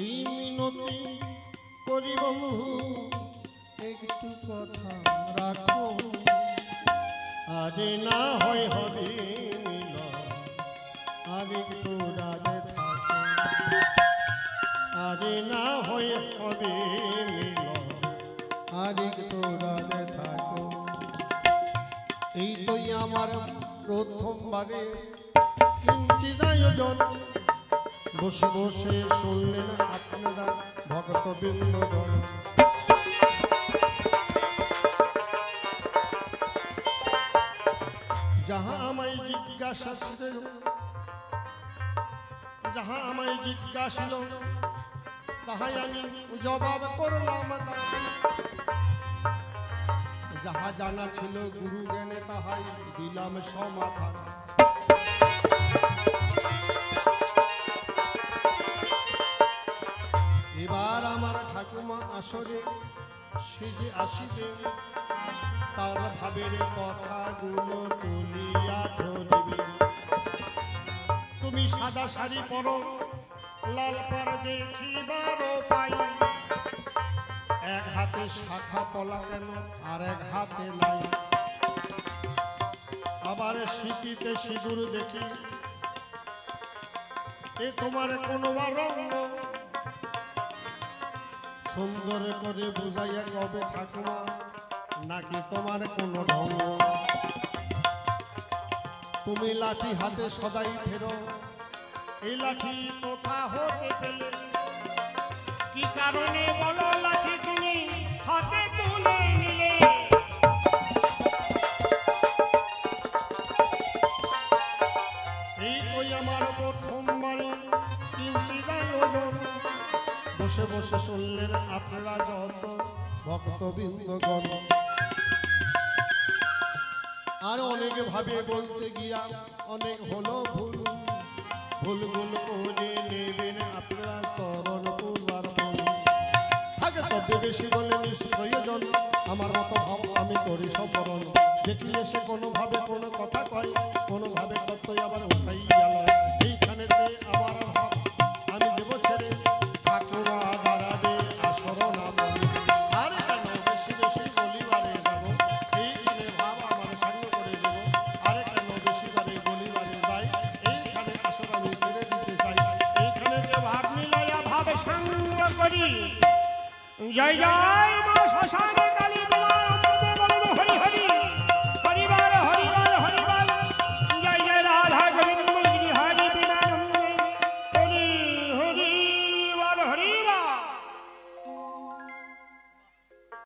এই মিনতি করিব একটু কথা রাখো, আরে না হয় হবে মিলন, আর একটু রাজে থাকো, আরে না হয় হবে মিলন, আর একটু রাজে থাকো। এই তোই আমার প্রথমবারে কিঞ্চিৎ আয়োজন, বসে বসে শুনলেন আপনারা ভক্তবৃন্দগণ। যাহা আমায় জিজ্ঞাসা ছিল, যাহা আমায় জিজ্ঞাসিল তাহাই আমি জবাব করলাম। যাহা জানা ছিল গুরু জ্ঞানে তাহাই দিলাম সমাধান। এবার আমার ঠাকুমা আসরে সে যে আসিবে তার ভাবের কথাগুলো তুলিয়া ধরিবে। তুমি সাদা শাড়ি পরো, লাল পাড় দেখিবার পাই, এক হাতে শাখা পলা কেন আর এক হাতে নাই। আবার সিঁথিতে সিঁদুর দেখি, এ তোমার কোনো রঙ্গ, সুন্দর করে বুঝাইয়া কবে ঠাকুমা নাকি তোমার কোনো ঢঙ্গ। তুমি লাঠি হাতে সদাই ফেরো, এই লাঠি কোথা হতে পেলে, কি কারণে বলো লাঠি তুমি হাতে তুলে নিলে। এই ওই আমার প্রথমবারে কিঞ্চিৎ আয়োজন, বসে বসে শুনলেন আপনারা যত ভক্তবৃন্দগণ। আর অনেক ভাবে বলতে গিয়া অনেক হলো ভুল, ভুল ভুল করে নেবেন আপনারা চরণ পূজার ফুল। থাকে তবে বেশি বলে নিষ্প্রয়োজন, আমার মতো ভাব আমি করি সফরণ। দেখি এসে কোনোভাবে কোনো কথা কয়, কোনোভাবে কতই আবার উঠাই গেল। এইখানেতে আবার ভাব আমি দেব ছেড়ে, ঠাকুরা দাঁড়াবে আসরণ আমার। আর কেন বেশি বেশি বলিবারে যাব, এইখানে ভাব আমার সাঙ্গ করে দেব। আর কেন বেশি বারে বলিবারে যাই, এইখানে আসর আমি ছেড়ে দিতে চাই। এইখানে যে ভাব মিলাইয়া ভাবে সঙ্গ করি, জয় জয় মা শ্মশানে